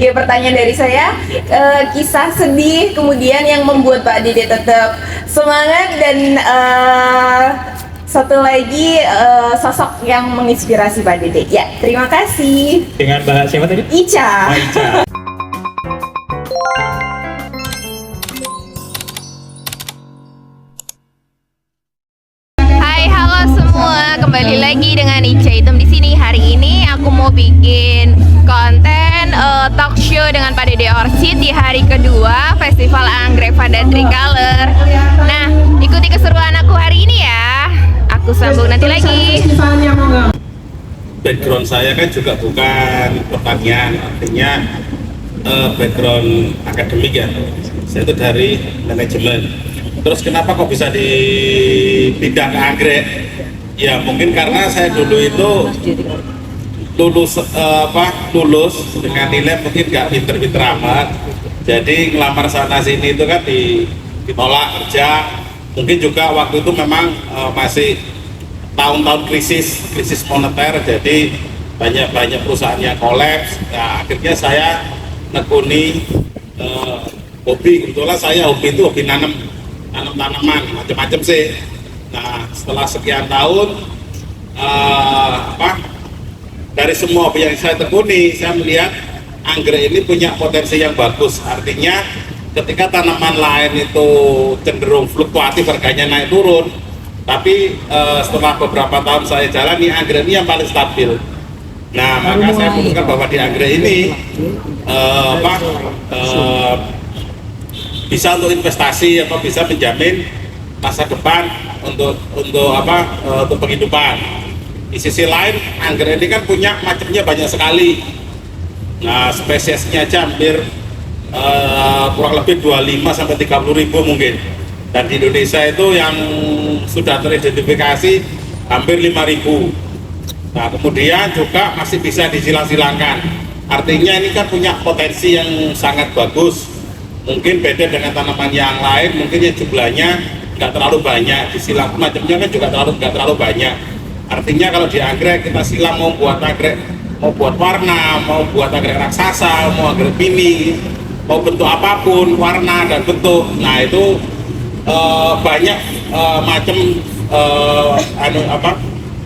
Ya, pertanyaan dari saya, kisah sedih kemudian yang membuat Pak Dede tetap semangat dan satu lagi sosok yang menginspirasi Pak Dede. Ya, terima kasih. Dengan Mbak siapa tadi? Ica. Mbak Ica. Hai, halo semua. Kembali lagi dengan Ica Item di sini. Hari ini aku mau bikin konten talk show dengan Pak Dede Orchid di hari kedua Festival Anggrek pada Tricolor. Nah, ikuti keseruan aku hari ini ya. Aku sambung nanti lagi. Background saya kan juga bukan pertanian, artinya background akademik ya. Saya itu dari manajemen. Terus kenapa kok bisa dipindah ke anggrek? Ya mungkin karena saya dulu itu lulus dengan nilai mungkin nggak pinter-pinter amat. Jadi ngelamar sana sini itu kan ditolak kerja. Mungkin juga waktu itu memang masih tahun-tahun krisis moneter, jadi banyak perusahaan yang kolaps. Nah, akhirnya saya nekuni hobi. Kebetulan saya hobi itu hobi nanam tanaman macam-macam sih. Nah, setelah sekian tahun dari semua hobi yang saya tekuni, saya melihat anggrek ini punya potensi yang bagus. Artinya ketika tanaman lain itu cenderung fluktuatif, harganya naik turun, tapi setelah beberapa tahun saya jalani, anggrek ini yang paling stabil. Nah, maka saya putuskan bahwa di anggrek ini bisa untuk investasi atau bisa menjamin masa depan untuk penghidupan. Di sisi lain, anggrek ini kan punya macamnya banyak sekali. Nah, spesiesnya aja hampir kurang lebih 25 sampai 30 ribu mungkin. Dan di Indonesia itu yang sudah teridentifikasi hampir 5.000. Nah, kemudian juga masih bisa disilang-silangkan. Artinya ini kan punya potensi yang sangat bagus. Mungkin beda dengan tanaman yang lain, mungkin yang jumlahnya nggak terlalu banyak. Disilang macamnya kan juga nggak terlalu banyak. Artinya kalau di anggrek kita silang mau buat anggrek, mau buat warna, mau buat anggrek raksasa, mau anggrek mini, mau bentuk apapun, warna dan bentuk. Nah itu banyak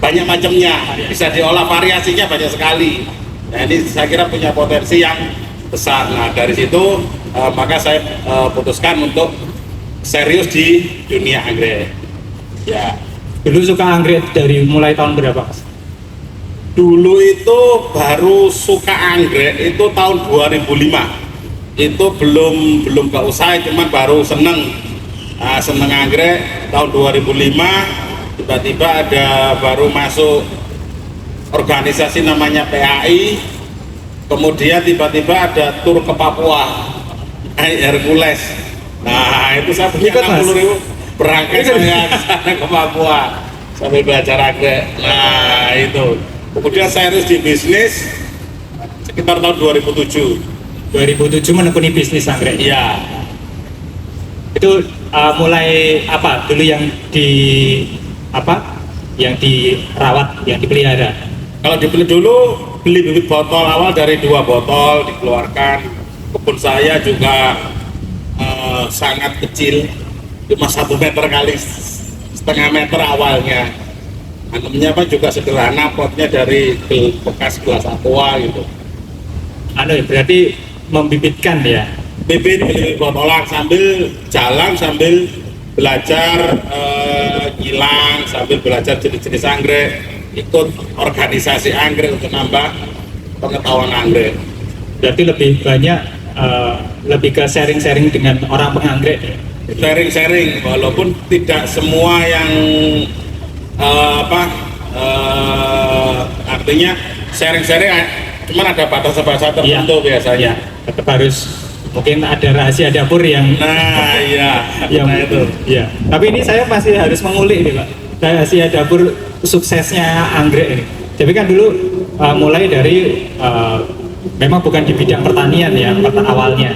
banyak macamnya, bisa diolah, variasinya banyak sekali. Nah ini saya kira punya potensi yang besar. Nah dari situ maka saya putuskan untuk serius di dunia anggrek. Ya. Dulu suka anggrek dari mulai tahun berapa, Mas? Dulu itu baru suka anggrek itu tahun 2005. Itu belum ke usaha, cuman baru seneng. Nah, seneng anggrek tahun 2005, tiba-tiba ada baru masuk organisasi namanya PAI, kemudian tiba-tiba ada tur ke Papua, Hercules. Nah itu saya punya 60.000 berangkat saya ke sana ke Papua sambil belajar anggrek. Nah itu kemudian saya harus di bisnis sekitar tahun 2007 menekuni bisnis anggrek. Iya. Itu mulai apa dulu yang dirawat, yang dipelihara? Kalau dibeli dulu, beli bibit botol awal dari 2 botol dikeluarkan. Kebun saya juga sangat kecil, cuma 1 meter kali setengah meter awalnya. Nanamnya juga sederhana, potnya dari bekas gelas aqua gitu. Berarti membibitkan ya? Bibit botolan sambil jalan, sambil belajar gilang, sambil belajar jenis-jenis anggrek, ikut organisasi anggrek untuk nambah pengetahuan anggrek. Berarti lebih banyak lebih ke sharing-sharing dengan orang penganggrek. Sharing-sharing, walaupun tidak semua yang artinya sharing-sharing, cuman ada batas-batas tertentu biasanya. Tetap harus, mungkin ada rahasia dapur yang yang itu. Ya. Tapi ini saya masih harus mengulik nih, Pak. Rahasia dapur suksesnya anggrek ini. Jadi kan dulu mulai dari memang bukan di bidang pertanian ya awalnya.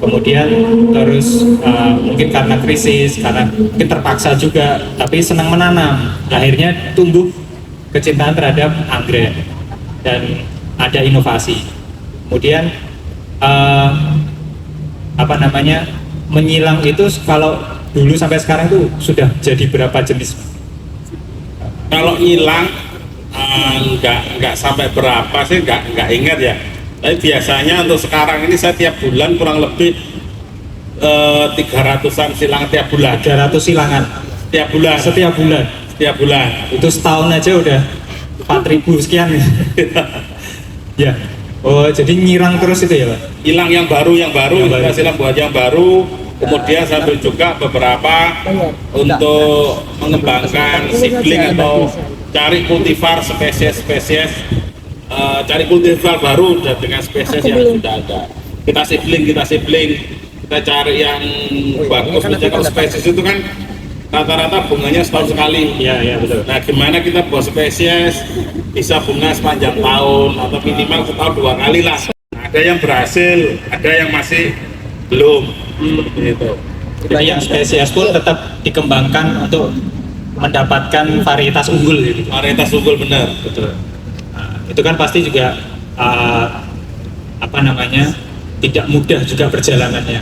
Kemudian terus mungkin karena krisis, karena mungkin terpaksa juga, tapi senang menanam. Akhirnya tumbuh kecintaan terhadap anggrek dan ada inovasi. Kemudian eh, apa namanya, menyilang itu kalau dulu sampai sekarang itu sudah jadi berapa jenis? Kalau nyilang nggak sampai berapa sih, nggak ingat ya. Tapi biasanya untuk sekarang ini saya tiap bulan kurang lebih 300-an silang tiap bulan. 300 silangan Tiap bulan. setiap bulan. Setiap bulan. Itu setahun aja udah 4.000 sekian. Ya. Oh, jadi nyirang terus itu ya, Pak? Hilang yang baru kita silang buat yang baru. Kemudian sambil juga beberapa untuk mengembangkan sibling atau cari kultivar spesies cari kultivar baru dengan spesies yang sudah ada. Kita sibling, kita cari yang bagus. Misalnya kalau spesies itu kan rata-rata bunganya setahun sekali. Iya, betul. Nah, gimana kita buat spesies bisa bunga sepanjang tahun atau minimal setahun 2 kali lah. Nah, ada yang berhasil, ada yang masih belum. Seperti itu. Nah, yang spesies pun tetap dikembangkan untuk mendapatkan varietas unggul gitu. Varietas unggul benar. Betul. Nah, itu kan pasti juga apa namanya, tidak mudah juga perjalanannya.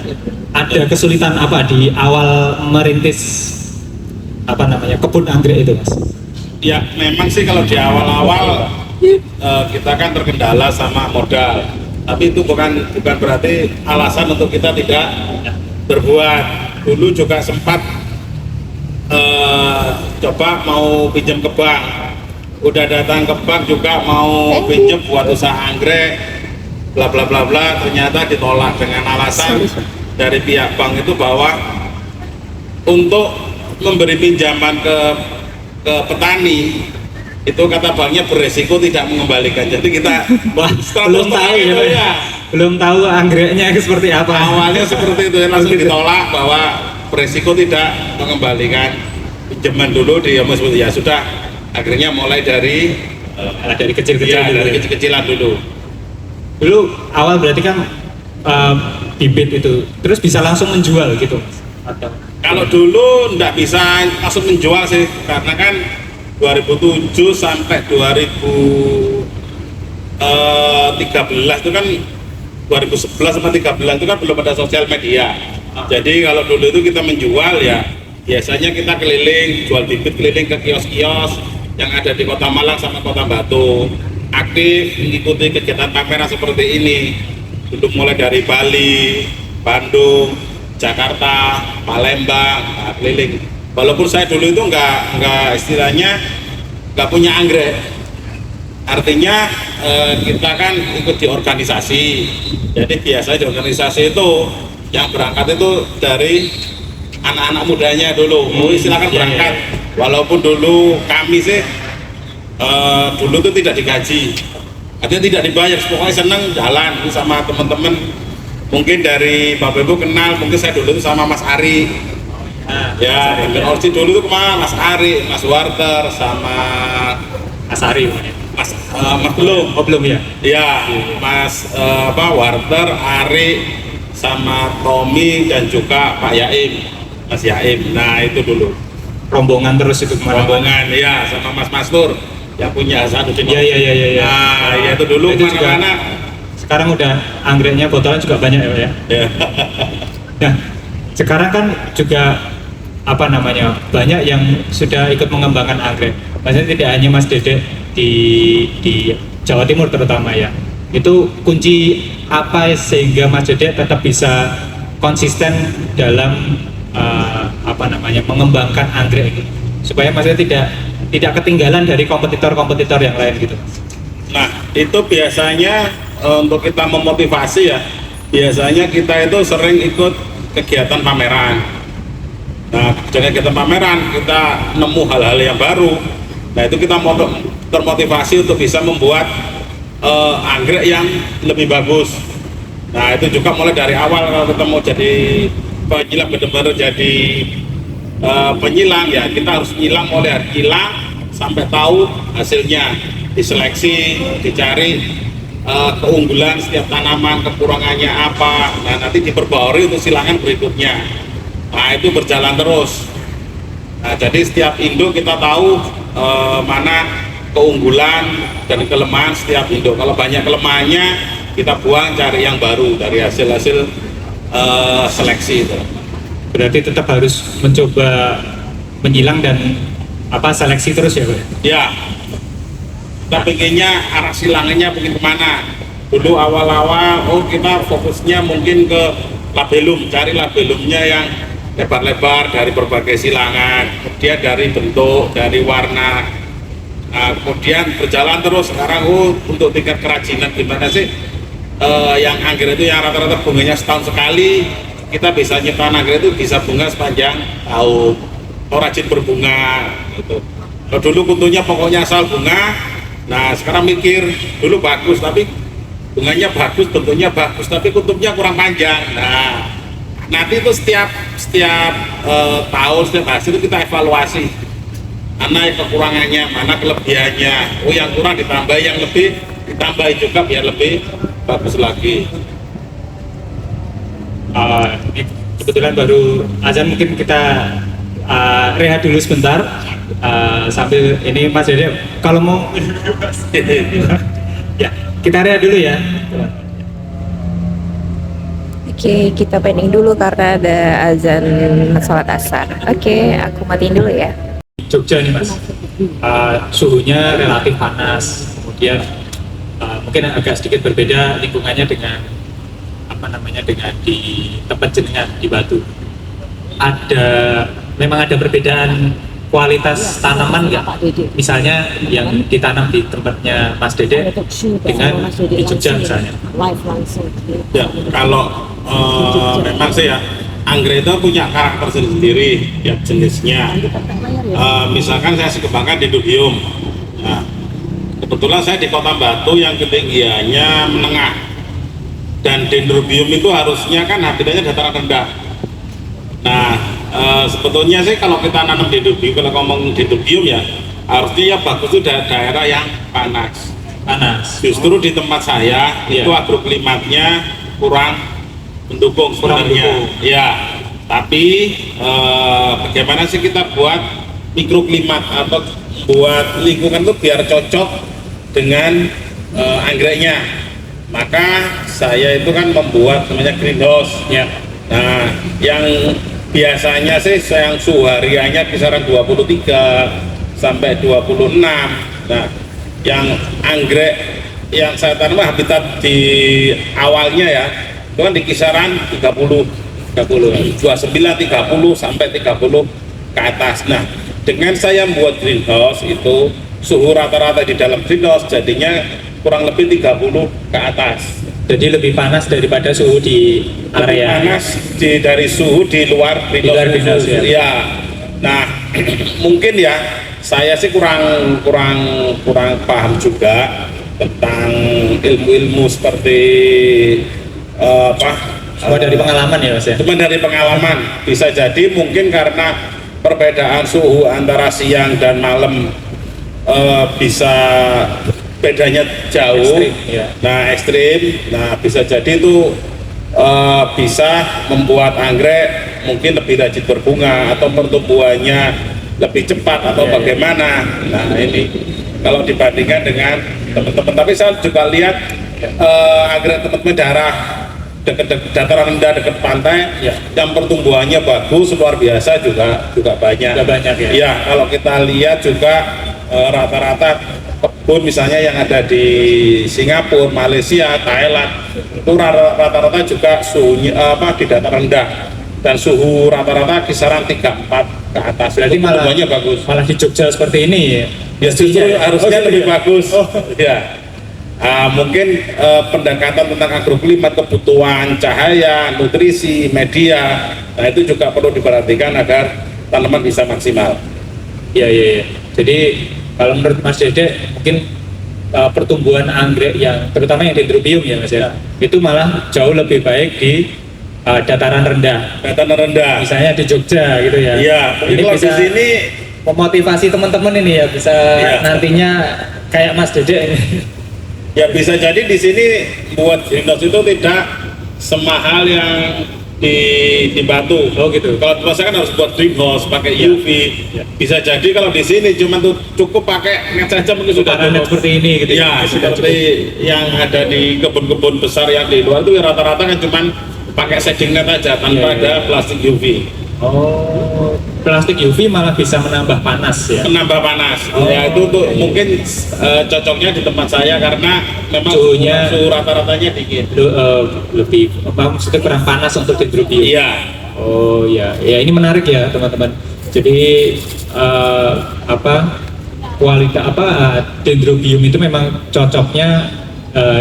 Ada kesulitan apa di awal merintis apa namanya, kebun anggrek itu, Mas? Ya, memang sih kalau di awal-awal kita kan terkendala sama modal. Tapi itu bukan berarti alasan untuk kita tidak berbuat. Dulu juga sempat coba mau pinjam ke bank. Udah datang ke bank juga mau pinjam buat usaha anggrek, bla bla bla bla, ternyata ditolak dengan alasan dari pihak bank itu bahwa untuk memberi pinjaman ke petani itu kata banknya beresiko tidak mengembalikan. Jadi kita belum tahu ya, belum tahu anggreknya seperti apa. Awalnya seperti itu, langsung ditolak bahwa beresiko tidak mengembalikan pinjaman dulu. Ya sudah, akhirnya mulai dari kecil-kecil dulu. Dari kecil-kecilan dulu. Dulu awal berarti kan bibit itu, terus bisa langsung menjual gitu, Mas? Atau kalau dulu nggak bisa langsung menjual sih, karena kan 2007 sampai 2013 itu kan 2011 sampai 2013 itu kan belum ada sosial media. Jadi kalau dulu itu kita menjual ya biasanya kita keliling, jual bibit keliling ke kios-kios yang ada di Kota Malang sama Kota Batu. Aktif mengikuti kegiatan pameran seperti ini. Dulu mulai dari Bali, Bandung, Jakarta, Palembang, keliling. Walaupun saya dulu itu nggak istilahnya nggak punya anggrek, artinya kita kan ikut di organisasi. Jadi biasanya di organisasi itu yang berangkat itu dari anak-anak mudanya dulu. Silakan berangkat. Walaupun dulu kami sih dulu itu tidak digaji, artinya tidak dibayar. Pokoknya seneng jalan sama teman-teman. Mungkin dari Bapak Ibu kenal, mungkin saya dulu itu sama Mas Ari. Ya, Anggrek Orchid dulu tuh kemana? Mas Ari, Mas Warter, sama Mas Ari, Mas belum, belum ya? Ya, Mas Warter, Ari, sama Tommy dan juga Pak Yaim, Mas Yaim. Nah itu dulu. Rombongan terus itu kemana? Rombongan, ya, sama Mas Mastur yang punya Hasanuddin. Iya. Nah, ya itu dulu kemana-mana. Sekarang udah anggreknya botolan juga banyak ya, Pak ya? Ya. Nah, sekarang kan juga apa namanya, banyak yang sudah ikut mengembangkan anggrek. Maksudnya tidak hanya Mas Dede di Jawa Timur terutama ya. Itu kunci apa sehingga Mas Dede tetap bisa konsisten dalam apa namanya, mengembangkan anggrek ini supaya maksudnya tidak ketinggalan dari kompetitor-kompetitor yang lain gitu. Nah, itu biasanya untuk kita memotivasi ya. Biasanya kita itu sering ikut kegiatan pameran. Nah, dengan kegiatan pameran kita nemu hal-hal yang baru. Nah, itu kita termotivasi untuk bisa membuat anggrek yang lebih bagus. Nah, itu juga mulai dari awal kalau kita mau jadi penyilang, benar-benar jadi penyilang ya, kita harus nyilang mulai dari nyilang sampai tahu hasilnya, diseleksi, dicari keunggulan setiap tanaman, kekurangannya apa. Nah, nanti diperbarui untuk silangan berikutnya. Nah, itu berjalan terus. Nah, jadi setiap induk kita tahu mana keunggulan dan kelemahan setiap induk. Kalau banyak kelemahannya kita buang, cari yang baru dari hasil-hasil seleksi itu. Berarti tetap harus mencoba menyilang dan seleksi terus ya Pak? Ya, kita pengennya arah silangannya pengen kemana. Dulu awal-awal, kita fokusnya mungkin ke labellum, cari labellumnya yang lebar-lebar dari berbagai silangan, kemudian dari bentuk, dari warna. Nah, kemudian berjalan terus sekarang, untuk tingkat kerajinan gimana sih yang anggrek itu yang rata-rata bunganya setahun sekali, kita bisa nyiptain anggrek itu bisa bunga sepanjang tahun. Rajin berbunga gitu. Kalau dulu kuntunya pokoknya asal bunga, nah sekarang mikir dulu bagus tapi bunganya bagus, bentuknya bagus tapi kutubnya kurang panjang. Nah nanti itu setiap tahun, setiap hasil itu kita evaluasi mana kekurangannya, mana kelebihannya. Yang kurang ditambah, yang lebih ditambahin juga biar lebih bagus lagi. Ini kebetulan baru azan, mungkin kita rehat dulu sebentar sambil ini Mas Dede kalau mau ya kita rehat dulu ya. Oke, kita pending dulu karena ada azan sholat asar. Oke, aku matiin dulu ya. Jogja nih Mas, suhunya relatif panas, kemudian mungkin agak sedikit berbeda lingkungannya dengan dengan di tempat jenengan di Batu. Memang ada perbedaan kualitas tanaman nggak? Misalnya yang ditanam di tempatnya Mas Dede dengan di Jogja misalnya. Ya, kalau memang sih ya, anggrek itu punya karakter sendiri ya jenisnya. Misalkan saya kembangkan dendrobium. Nah, kebetulan saya di Kota Batu yang ketinggiannya menengah, dan dendrobium itu harusnya kan habitatnya dataran rendah. Nah, sebetulnya sih kalau kita nanam dendrobium, kalau ngomong dendrobium ya harusnya ya bagus itu daerah yang panas. Justru di tempat saya itu agroklimatnya kurang mendukung sebenarnya. Ya, tapi bagaimana sih kita buat mikroklimat atau buat lingkungan itu biar cocok dengan anggreknya. Maka saya itu kan membuat namanya greenhouse. Ya. Nah, yang biasanya sih yang suhu hariannya kisaran 23 sampai 26. Nah, yang anggrek yang saya tanam habitat di awalnya ya itu kan di kisaran 29, 30 sampai 30 ke atas. Nah, dengan saya membuat greenhouse itu suhu rata-rata di dalam greenhouse jadinya kurang lebih 30 ke atas. Jadi lebih panas daripada suhu di area. Panas dari suhu di luar greenhouse ya. Ya. Nah, mungkin ya saya sih kurang paham juga tentang ilmu-ilmu seperti dari pengalaman ya Mas ya? Cuma dari pengalaman. Bisa jadi mungkin karena perbedaan suhu antara siang dan malam bisa bedanya jauh, ekstrim, ya. Nah ekstrim, nah bisa jadi itu bisa membuat anggrek mungkin lebih rajin berbunga atau pertumbuhannya lebih cepat atau bagaimana. Nah ini kalau dibandingkan dengan teman-teman, tapi saya juga lihat anggrek teman-teman daerah dekat dataran rendah dekat pantai yang pertumbuhannya bagus luar biasa juga banyak. Ya kalau kita lihat juga rata-rata kebun misalnya yang ada di Singapura, Malaysia, Thailand itu rata-rata juga suhunya di dataran rendah dan suhu rata-rata kisaran 34 ke atas. Berarti pertumbuhannya bagus. Malah di Jogja seperti ini ya? Ya justru harusnya lebih bagus. Ya. Mungkin pendekatan tentang agroklimat, kebutuhan cahaya, nutrisi, media, nah itu juga perlu diperhatikan agar tanaman bisa maksimal. Iya. Jadi kalau menurut Mas Dede mungkin pertumbuhan anggrek yang terutama yang dendrobium ya Mas ya, itu malah jauh lebih baik di dataran rendah. Misalnya di Jogja gitu ya. Iya, ini kalau bisa di sini memotivasi teman-teman ini ya bisa nantinya kayak Mas Dede ini. Ya bisa jadi di sini buat greenhouse itu tidak semahal yang di batu. Oh gitu. Kalau tempat saya kan harus buat greenhouse pakai Iya. UV. Bisa jadi kalau di sini cuma tuh cukup pakai net saja mungkin sudah Karena cukup. seperti ini gitu Ya, sudah seperti yang ada di kebun-kebun besar yang di luar itu ya rata-rata kan cuman pakai shading net aja tanpa Iya, iya. ada plastik UV. Oh, plastik UV malah bisa menambah panas ya. Menambah panas. Oh, Ya itu tuh iya. mungkin cocoknya di tempat saya karena memang Suhunya- suhu rata-ratanya dingin. Lebih apa maksudnya kurang panas untuk dendrobium. Iya. Oh ya, ya ini menarik ya teman-teman. Jadi kualitas dendrobium itu memang cocoknya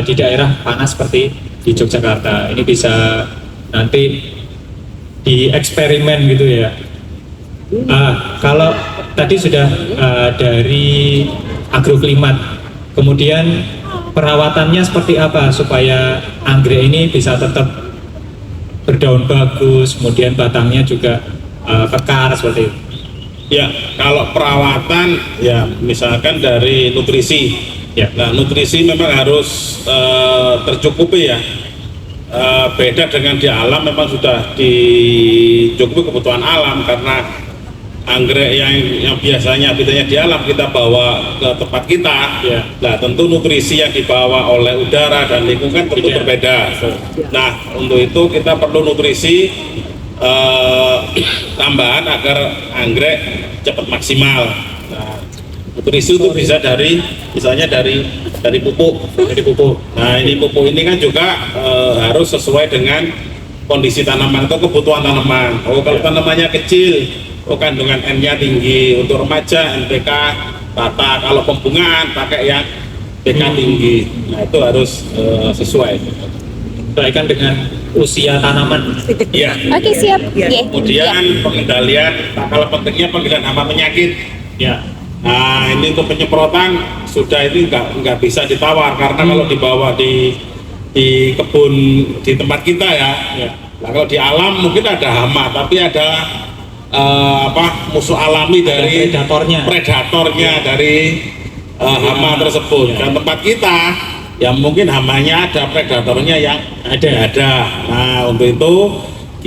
di daerah panas seperti di Yogyakarta. Ini bisa nanti dieksperimen gitu ya. Kalau tadi sudah dari agroklimat, kemudian perawatannya seperti apa supaya anggrek ini bisa tetap berdaun bagus, kemudian batangnya juga kekar seperti itu. Ya, kalau perawatan ya misalkan dari nutrisi. Ya. Nah, nutrisi memang harus tercukupi ya. Beda dengan di alam memang sudah dicukupi kebutuhan alam karena anggrek yang biasanya habitatnya di alam kita bawa ke tempat kita. Ya. Nah, tentu nutrisi yang dibawa oleh udara dan lingkungan tentu Iya. berbeda. Nah, untuk itu kita perlu nutrisi tambahan agar anggrek cepat maksimal. Nah, nutrisi itu bisa dari misalnya dari pupuk. Jadi pupuk. Nah, ini pupuk ini kan juga harus sesuai dengan kondisi tanaman atau kebutuhan tanaman. Oh, kalau tanamannya kecil, kandungan N-nya tinggi. Untuk remaja NPK rata. Kalau pembungaan pakai yang PK tinggi. Nah, itu harus sesuai. Sesuaikan dengan usia tanaman. Iya. Oke, siap. Iya. Kemudian pengendalian, kalau pentingnya pengendalian hama penyakit. Ya. Nah, ini untuk penyemprotan sudah ini nggak bisa ditawar karena kalau dibawa di kebun di tempat kita ya. Ya. Nah, kalau di alam mungkin ada hama, tapi ada musuh alami dari predatornya dari hama tersebut. Dan tempat kita ya mungkin hamanya ada, predatornya yang ada. Nah, untuk itu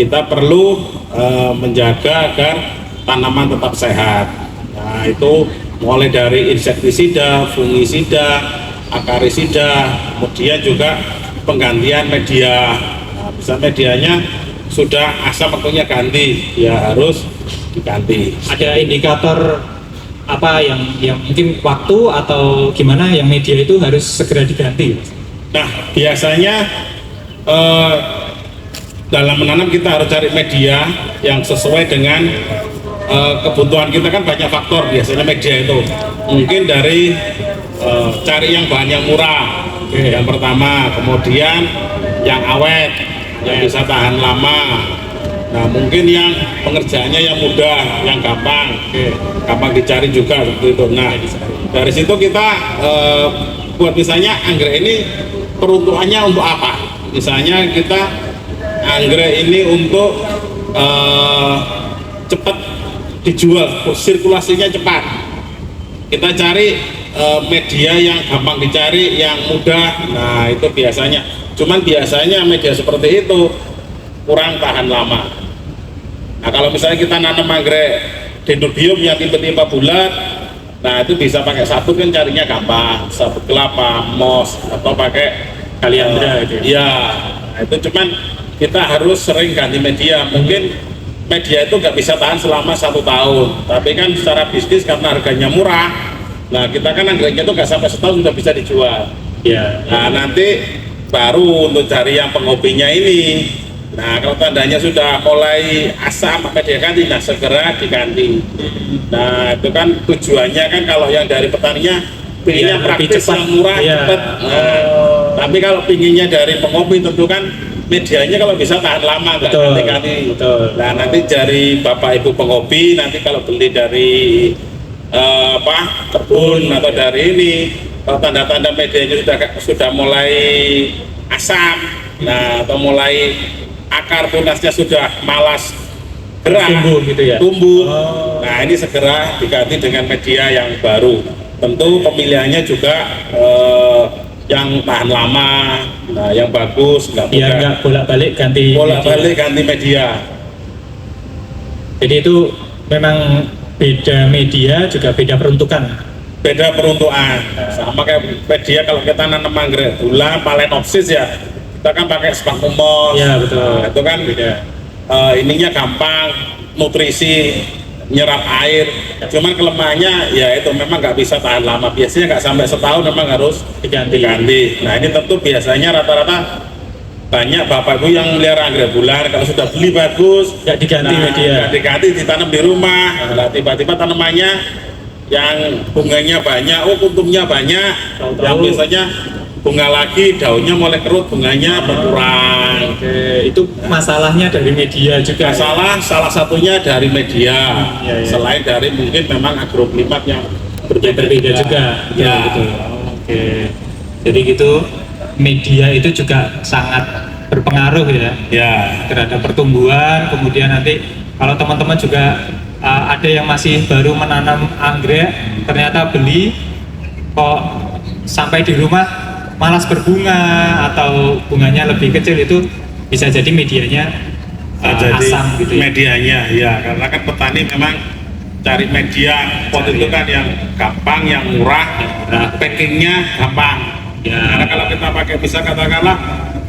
kita perlu menjaga agar tanaman tetap sehat. Nah, itu mulai dari insektisida, fungisida, akarisida, kemudian juga penggantian media. Nah, bisa medianya sudah asam waktunya ganti, ya harus diganti. Ada indikator apa yang mungkin waktu atau gimana yang media itu harus segera diganti? Nah, biasanya dalam menanam kita harus cari media yang sesuai dengan kebutuhan kita. Kan banyak faktor biasanya media itu. Mungkin dari cari yang bahan yang murah, yang pertama, kemudian yang awet, yang bisa tahan lama. Nah, mungkin yang pengerjaannya yang mudah, yang gampang dicari juga seperti itu. Nah, dari situ kita buat misalnya anggrek ini peruntukannya untuk apa? Misalnya kita anggrek ini untuk cepat dijual, sirkulasinya cepat. Kita cari media yang gampang dicari, yang mudah. Nah, itu biasanya. Cuman biasanya media seperti itu kurang tahan lama. Nah, kalau misalnya kita nanam anggrek dendrobium yang tipe-tipe bulat, nah itu bisa pakai sabut, kan carinya gampang, sabut kelapa, moss, atau pakai Kaliandra gitu. Ya, nah, itu cuman kita harus sering ganti media. Mungkin media itu nggak bisa tahan selama 1 tahun, tapi kan secara bisnis karena harganya murah, nah kita kan anggreknya itu nggak sampai setahun sudah bisa dijual. Ya. Nah, nanti baru untuk cari yang penghobinya ini. Nah, kalau tandanya sudah mulai asam maka dia ganti, nah segera diganti. Nah, itu kan tujuannya kan kalau yang dari petaninya pinginnya Ya, lebih praktis, cepat. yang murah, Ya. cepat. Nah, tapi kalau pinginnya dari penghobi tentu kan medianya kalau bisa tahan lama, nggak Betul, ganti-ganti. betul. Nah, nanti dari bapak ibu penghobi, nanti kalau beli dari kebun atau dari ini, kalau tanda-tanda medianya sudah mulai asam, nah atau mulai akar tunasnya sudah malas gerak, Tumbuh gitu ya? tumbuh. Oh. Nah, ini segera diganti dengan media yang baru. Tentu pemilihannya juga yang tahan lama, nah yang bagus, nggak Biar nggak bolak-balik ganti bolak-balik ganti media. Jadi itu memang beda media juga beda peruntukan. Beda peruntukan, sama kayak media kalau kita nanam anggrek gula, Phalaenopsis ya, kita kan pakai Sphagnum. Iya betul. Nah, itu kan beda. Ininya gampang, nutrisi, nyerap air. Cuman kelemahannya ya itu memang nggak bisa tahan lama. Biasanya nggak sampai setahun memang harus diganti. Nah ini tentu biasanya rata-rata banyak bapak ibu yang melihara anggrek bulan, kalau sudah beli bagus nggak diganti media. nggak diganti, ditanam di rumah. Nah, tiba-tiba tanamannya yang bunganya banyak, kuntumnya banyak, yang biasanya bunga lagi, daunnya mulai kerut, bunganya berkurang. Oke, itu masalahnya dari media juga. Salah satunya dari media, Ya. selain dari mungkin memang agroklimat yang Yang berbeda juga. Ya. Betul. Oke. Jadi gitu, media itu juga sangat berpengaruh ya terhadap pertumbuhan. Kemudian nanti kalau teman-teman juga ada yang masih baru menanam anggrek, ternyata beli kok sampai di rumah malas berbunga atau bunganya lebih kecil, itu bisa jadi medianya jadi asam gitu ya. medianya ya, karena kan petani memang cari media pot itu kan yang gampang, yang murah, packingnya gampang Ya. karena kalau kita pakai, bisa katakanlah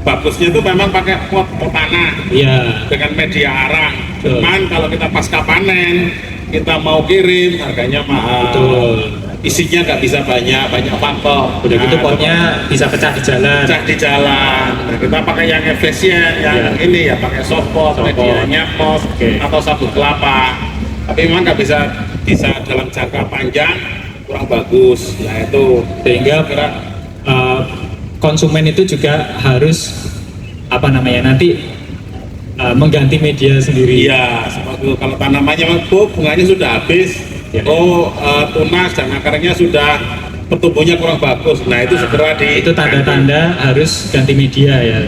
bagusnya itu memang pakai pot tanah Iya. dengan media arang. Betul. Cuman kalau kita pasca panen, kita mau kirim, harganya mahal. Betul. Isinya nggak bisa banyak faktor. Udah gitu Nah, potnya bisa pecah di jalan. pecah di jalan. Nah, kita pakai yang efisien, yang Ya. ini ya pakai soft pot, Soft pot. medianya pos Oke. atau sabut kelapa. Tapi memang nggak bisa dalam jangka panjang, kurang bagus. Nah itu Sehingga kira konsumen itu juga harus nanti mengganti media sendiri. iya, seperti itu. Kalau tanamannya bunganya sudah habis, Ya. tunas dan akarnya sudah pertumbuhannya kurang bagus. Nah itu segera di Itu tanda-tanda harus ganti media ya.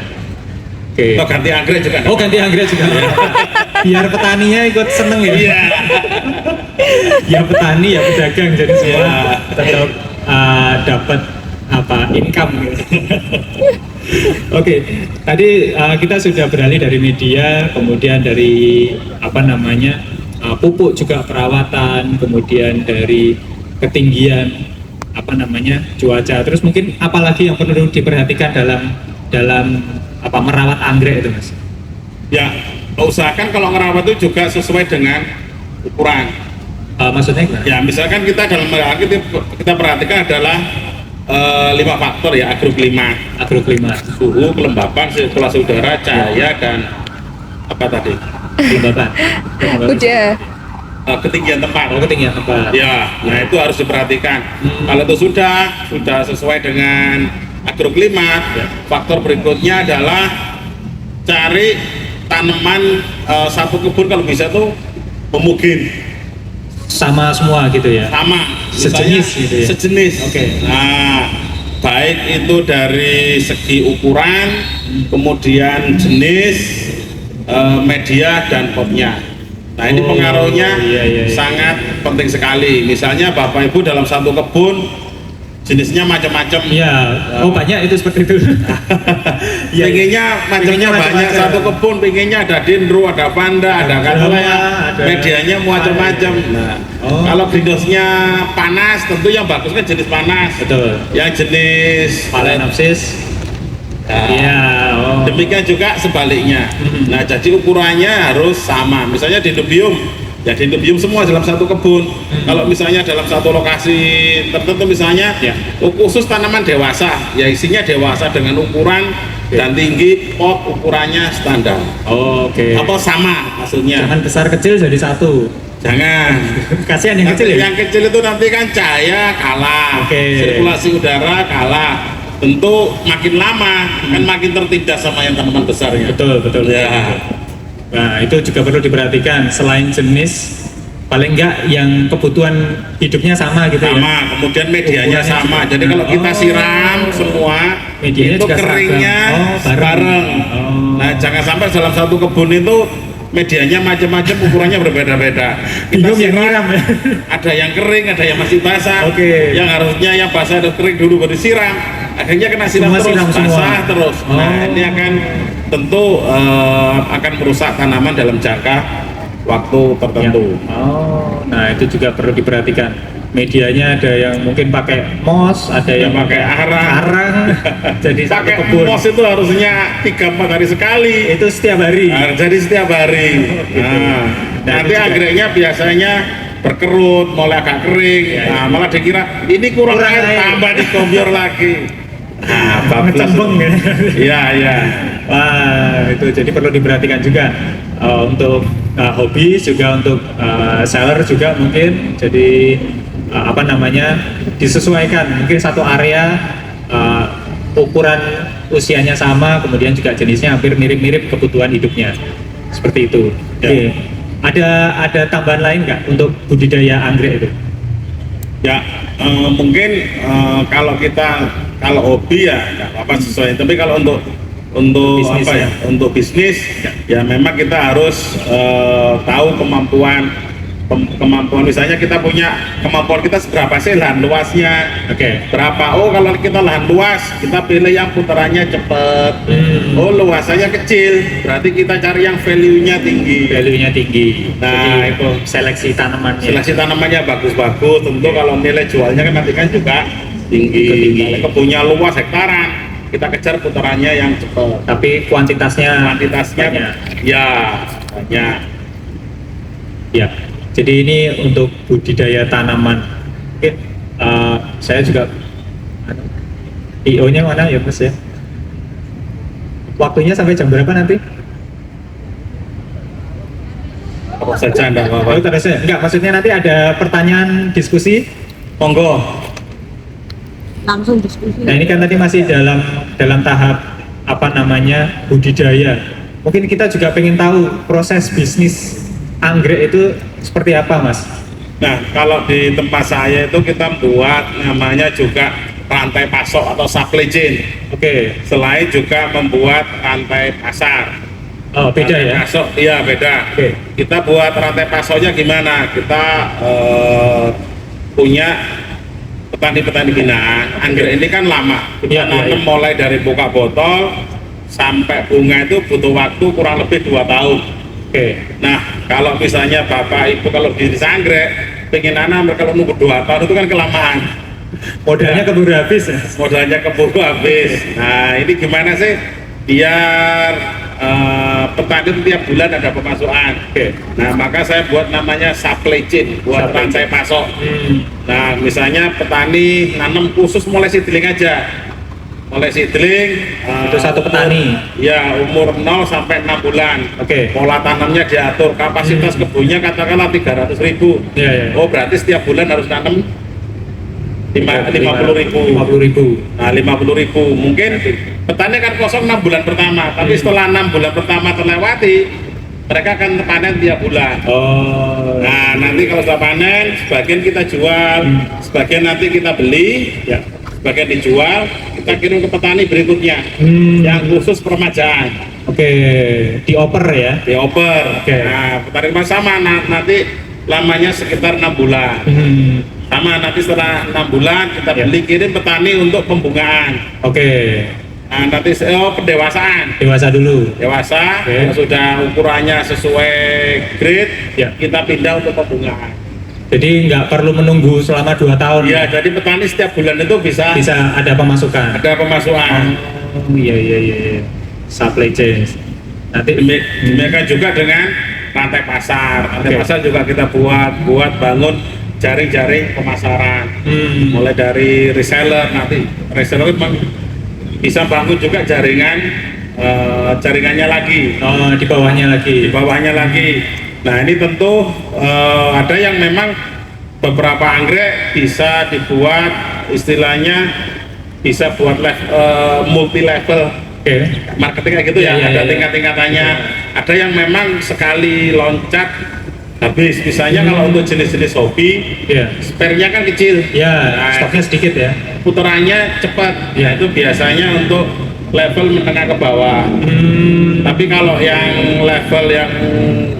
Oke. atau ganti anggrek juga. Oh, ganti anggrek juga. Biar petaninya ikut seneng ya. Iya. Ya petani ya pedagang, jadi semua Iya. tetap dapat income gitu. Oke, tadi kita sudah beralih dari media, kemudian dari pupuk juga perawatan, kemudian dari ketinggian cuaca. Terus mungkin apalagi yang perlu diperhatikan dalam merawat anggrek itu, Mas? Ya, usahakan kalau ngerawat itu juga sesuai dengan ukuran. Maksudnya gimana? Ya, misalkan kita dalam merawat kita perhatikan adalah 5 faktor ya, agroklimat, Agroklimat, suhu, kelembapan, sirkulasi udara, cahaya, dan apa tadi? kelembapan. Udah. Ketinggian tempat. Oh, ketinggian tempat. Ya, nah itu harus diperhatikan. Kalau itu sudah sesuai dengan agroklimat, faktor berikutnya adalah cari tanaman satu kebun kalau bisa tuh memugin Sama semua gitu ya. sama, Sejenis misalnya gitu ya? sejenis. Oke. Nah, baik itu dari segi ukuran, kemudian jenis, media dan potnya. Nah ini Oh, pengaruhnya iya. sangat penting sekali. Misalnya Bapak Ibu dalam satu kebun jenisnya macam-macam. Iya. Oh, banyak itu seperti itu. Iya. Pengennya macamnya banyak, macam-macam. satu kebun pengennya ada dendro, ada panda, ada katanya, ada medianya macam-macam. Nah, kalau greenhouse-nya panas, tentu yang bagus kan jenis panas. Betul. Yang jenis Phalaenopsis. Nah, Iya. Oh. demikian juga sebaliknya. Nah, jadi ukurannya harus sama. Misalnya dendrobium, ya dendrobium semua dalam satu kebun. Kalau misalnya dalam satu lokasi tertentu, misalnya Ya. khusus tanaman dewasa, ya isinya dewasa dengan ukuran dan tinggi pot ukurannya standar. Oh, oke. Atau sama maksudnya. Jangan besar kecil jadi satu. Jangan. Kasihan yang kecil ya. Yang kecil itu nanti kan cahaya kalah, Oke. sirkulasi udara kalah. Tentu makin lama kan makin tertindas sama yang tanaman besarnya. Betul. Ya. Nah, itu juga perlu diperhatikan. Selain jenis, paling enggak yang kebutuhan hidupnya sama gitu ya. Sama, kemudian medianya Ukurannya sama. juga. Jadi kalau kita Oh. siram semua, Medianya itu juga keringnya seragam. Oh, bareng. bareng. Oh. Nah, jangan sampai dalam satu kebun itu medianya macam-macam, ukurannya berbeda-beda. Kita Bingung yang siram, nyiram ya. ada yang kering, ada yang masih basah. Oke. Yang harusnya yang basah dan kering dulu baru disiram, akhirnya kena siram Semua terus, siram semua. basah terus. Nah, Oh. ini akan tentu akan merusak tanaman dalam jangka waktu tertentu. Oh, nah itu juga perlu diperhatikan. Medianya ada yang mungkin pakai moss, ada yang pakai arang. Jadi satu Pakai kebun. mos itu harusnya 3-4 hari sekali. Itu setiap hari. Nah, jadi setiap hari. gitu. Nah, Dan nanti itu juga- anggreknya biasanya berkerut, mulai agak kering. Ya, Nah, ya. malah dikira ini kurang Kurang air, air. tambah dikombior lagi. Nah, bablas. Ngecembeng ya. Iya, iya. Wah, itu jadi perlu diperhatikan juga untuk hobi, juga untuk seller juga mungkin. Jadi apa namanya, disesuaikan. Mungkin satu area ukuran usianya sama, kemudian juga jenisnya hampir mirip-mirip kebutuhan hidupnya. Seperti itu. Ya. Oke. Ada tambahan lain nggak untuk budidaya anggrek itu? Ya, mungkin kalau hobi ya nggak apa-apa sesuai. Tapi kalau untuk Bisnis apa ya. ya? Untuk bisnis ya memang kita harus tahu kemampuan misalnya kita punya kemampuan kita seberapa sih lahan luasnya. Oke. Berapa? Oh, kalau kita lahan luas, kita pilih yang putarannya cepat. Oh, luasannya kecil, berarti kita cari yang value-nya tinggi. Value-nya tinggi. Nah, Jadi, itu. seleksi tanamannya. Seleksi tanamannya bagus-bagus, tentu kalau nilai jualnya kan nanti kan juga tinggi. Ikut tinggi. Kalau kebunnya luas hektaran, kita kejar putarannya yang cepat. Tapi kuantitasnya Kuantitasnya banyak. ya banyak. Ya. Jadi ini untuk budidaya tanaman. Oke, saya juga IO-nya mana ya Mas ya? Waktunya sampai jam berapa nanti? Apa saja enggak Oh, apa-apa. terus ya? Enggak, maksudnya nanti ada pertanyaan diskusi. Monggo. Langsung diskusi. Nah, ini kan tadi masih dalam tahap apa namanya, budidaya. Mungkin kita juga pengen tahu proses bisnis anggrek itu seperti apa, Mas? Nah, kalau di tempat saya itu kita buat namanya juga rantai pasok atau supply chain. Oke. Selain juga membuat rantai pasar. Oh, beda Rantai ya? pasok, iya beda. Oke. Kita buat rantai pasoknya gimana? Kita punya petani-petani binaan. Anggrek ini kan lama. Kita Iya, iya, nanam iya. mulai dari buka botol sampai bunga itu butuh waktu kurang lebih 2 tahun. Oke. Nah, kalau misalnya Bapak Ibu kalau di desa anggrek pengen nanam kalau nunggu 2 tahun itu kan kelamaan. Modalnya keburu habis ya? Modalnya keburu habis. Nah, ini gimana sih biar petani itu tiap bulan ada pemasukan. Oke. Nah, maka saya buat namanya supply chain, buat Supply rantai pasok. Hmm. Nah, misalnya petani nanam khusus mulai seedling aja. Mulai seedling Itu satu petani. Ya, umur 0 sampai 6 bulan. Oke. Pola tanamnya diatur, kapasitas kebunnya katakanlah 300.000. Iya, iya. Oh, berarti setiap bulan harus tanam 50.000. 50.000. Nah, 50.000 mungkin petani akan kosong 6 bulan pertama, tapi setelah 6 bulan pertama terlewati, mereka akan panen tiap bulan. Oh. Nah, nanti kalau sudah panen, sebagian kita jual, sebagian nanti kita beli, Ya. sebagian dijual, kita kirim ke petani berikutnya, yang khusus peremajaan, Oke, dioper ya. dioper. Oke. Nah, petani sama nanti lamanya sekitar 6 bulan. Sama nanti setelah 6 bulan kita Ya. beli kirim petani untuk pembungaan. Oke, Nah, nanti pendewasaan. dewasa dulu. Dewasa, Oke. kalau sudah ukurannya sesuai grade, Ya. kita pindah untuk pembungaan. Jadi nggak perlu menunggu selama 2 tahun. Ya, jadi petani setiap bulan itu bisa Bisa ada pemasukan. ada pemasukan. Oh, iya. Supply chain. Nanti Demikian juga dengan rantai pasar. Rantai Oke. pasar juga kita buat bangun jaring-jaring pemasaran. Mulai dari reseller, nanti reseller bisa bangun juga jaringannya lagi. Oh, di bawahnya Di lagi. bawahnya lagi. Nah, ini tentu ada yang memang beberapa anggrek bisa dibuat istilahnya bisa buat multi level Oke. marketing kayak gitu ya, Iya, ada iya. tingkat-tingkatannya. Ada yang memang sekali loncat habis. Misalnya kalau untuk jenis-jenis hobi, Iya. spare-nya kan kecil. Ya, Nah, stoknya sedikit ya. putarannya cepat. Iya. Itu biasanya untuk level menengah ke bawah. Tapi kalau yang level level yang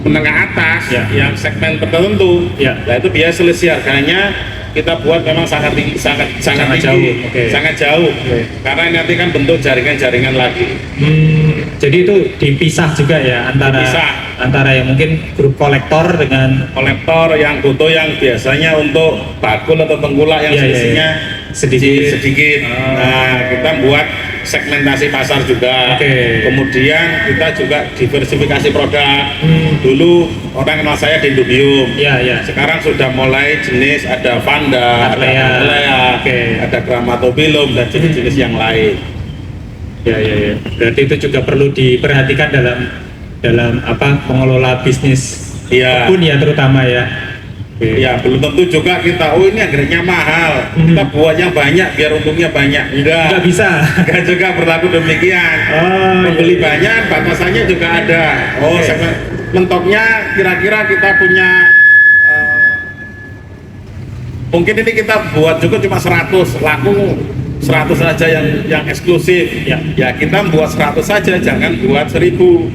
menengah atas, Ya. yang segmen tertentu, Ya. nah itu biaya selisih harganya kita buat memang sangat tinggi, sangat Sangat tinggi, jauh, oke. sangat jauh, karena nanti kan bentuk jaringan-jaringan lagi. Jadi itu dipisah juga ya Dipisah. antara yang mungkin grup kolektor dengan Kolektor yang butuh yang biasanya untuk bakul atau tengkulak yang Iya, iya, selisihnya sedikit. Oh. Nah, kita buat segmentasi pasar juga. Oke. Kemudian kita juga diversifikasi produk. Dulu orang kenal saya di Indubium. Ya, ya. Sekarang sudah mulai jenis ada Vanda, ada Harlea. Harlea, Oke. ada Gramatobilum dan jenis-jenis yang lain. Ya, ya, ya. Berarti itu juga perlu diperhatikan dalam apa mengelola bisnis Iya. kebun ya terutama ya. Oke. Ya, belum tentu juga kita, oh ini anggreknya mahal, kita buatnya banyak biar untungnya banyak. Nggak bisa. Enggak juga berlaku demikian. Oh, Membeli iya. banyak, batasannya juga ada. Oh, Oke. segmen mentoknya kira-kira kita punya mungkin ini kita buat juga cuma 100, laku 100 saja yang eksklusif. Ya. Ya, kita buat 100 saja, jangan buat 1000.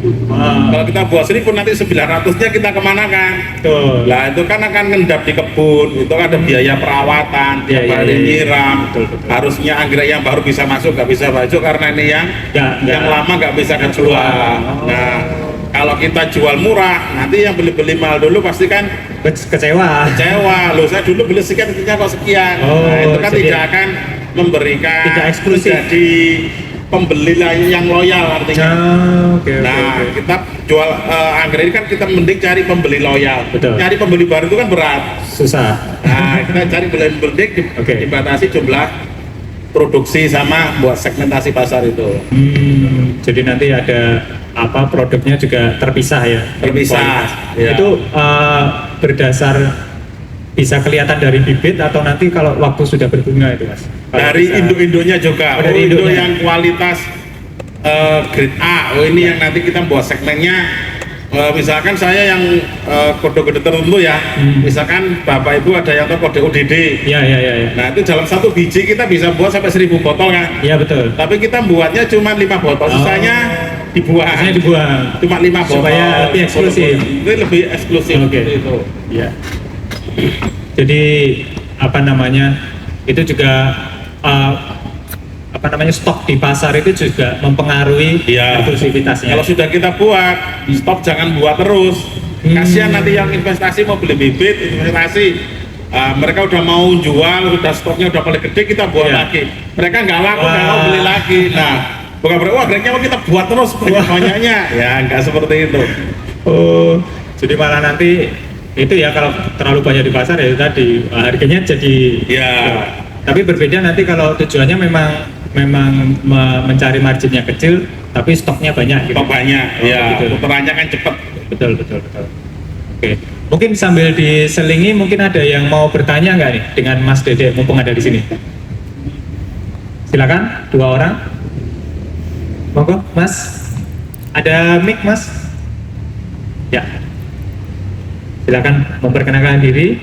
Kalau kita buat 1000 nanti 900-nya kita kemanakan? Betul. Lah itu kan akan ngendap di kebun, itu ada biaya perawatan, Iya, tiap iya, hari iya. nyiram. Betul, betul. Harusnya anggrek yang baru bisa masuk, nggak bisa masuk karena ini yang Nggak. lama nggak bisa kejual. Oh. Nah, kalau kita jual murah, nanti yang beli mahal dulu pasti kan Kecewa. kecewa. Loh, saya dulu beli sekian, kok sekian. Oh, Nah, itu kan jadi tidak akan memberikan tidak eksklusif. jadi pembeli yang loyal artinya. Oke, oke, Nah, oke. kita jual anggrek ini kan kita mending cari pembeli loyal. Betul. Cari pembeli baru itu kan berat. Susah. Nah, kita cari pembeli Oke. dibatasi jumlah produksi sama buat segmentasi pasar itu. Jadi nanti ada apa produknya juga terpisah ya. Terpisah, Kualitas. ya. Itu berdasar bisa kelihatan dari bibit atau nanti kalau waktu sudah berbunga itu mas? Kalau Dari bisa- induk-induknya juga. Oh, dari Induk induknya. yang kualitas grade A. Oh, ini yang nanti kita buat segmennya. Misalkan saya yang kode-kode tertentu ya. Misalkan Bapak Ibu ada yang tahu kode UDD. Iya, iya, iya. Ya. Nah, itu dalam satu biji kita bisa buat sampai 1000 botol kan. Iya betul. Tapi kita buatnya cuma 5 botol, sisanya dibuang. Biasanya dibuang. Cuma 5 botol. Supaya lebih eksklusif. Itu lebih eksklusif. Oke. seperti itu. Iya. Jadi apa namanya itu juga apa namanya stok di pasar itu juga mempengaruhi Iya. eksklusivitasnya. Kalau sudah kita buat, stop jangan buat terus. Kasihan nanti yang investasi mau beli bibit, investasi. Mereka udah mau jual, udah stoknya udah paling gede, kita buat Iya. lagi. Mereka nggak laku, nggak Wah. mau beli lagi. Nah, bukan berarti wah angkreknya mau kita buat terus banyak-banyaknya. Ya, nggak seperti itu. Oh, jadi malah nanti itu ya kalau terlalu banyak di pasar ya itu tadi harganya jadi. Ya. Tapi berbeda nanti kalau tujuannya memang mencari marginnya kecil, tapi stoknya banyak. Gitu. Stok banyak, Oh, ya. gitu. Putarannya kan cepet. Betul. Oke. Mungkin sambil diselingi, mungkin ada yang mau bertanya nggak nih dengan Mas Dede, mumpung ada di sini. Silakan, 2 orang. Monggo, Mas. Ada mic, Mas? Ya. Silakan memperkenalkan diri.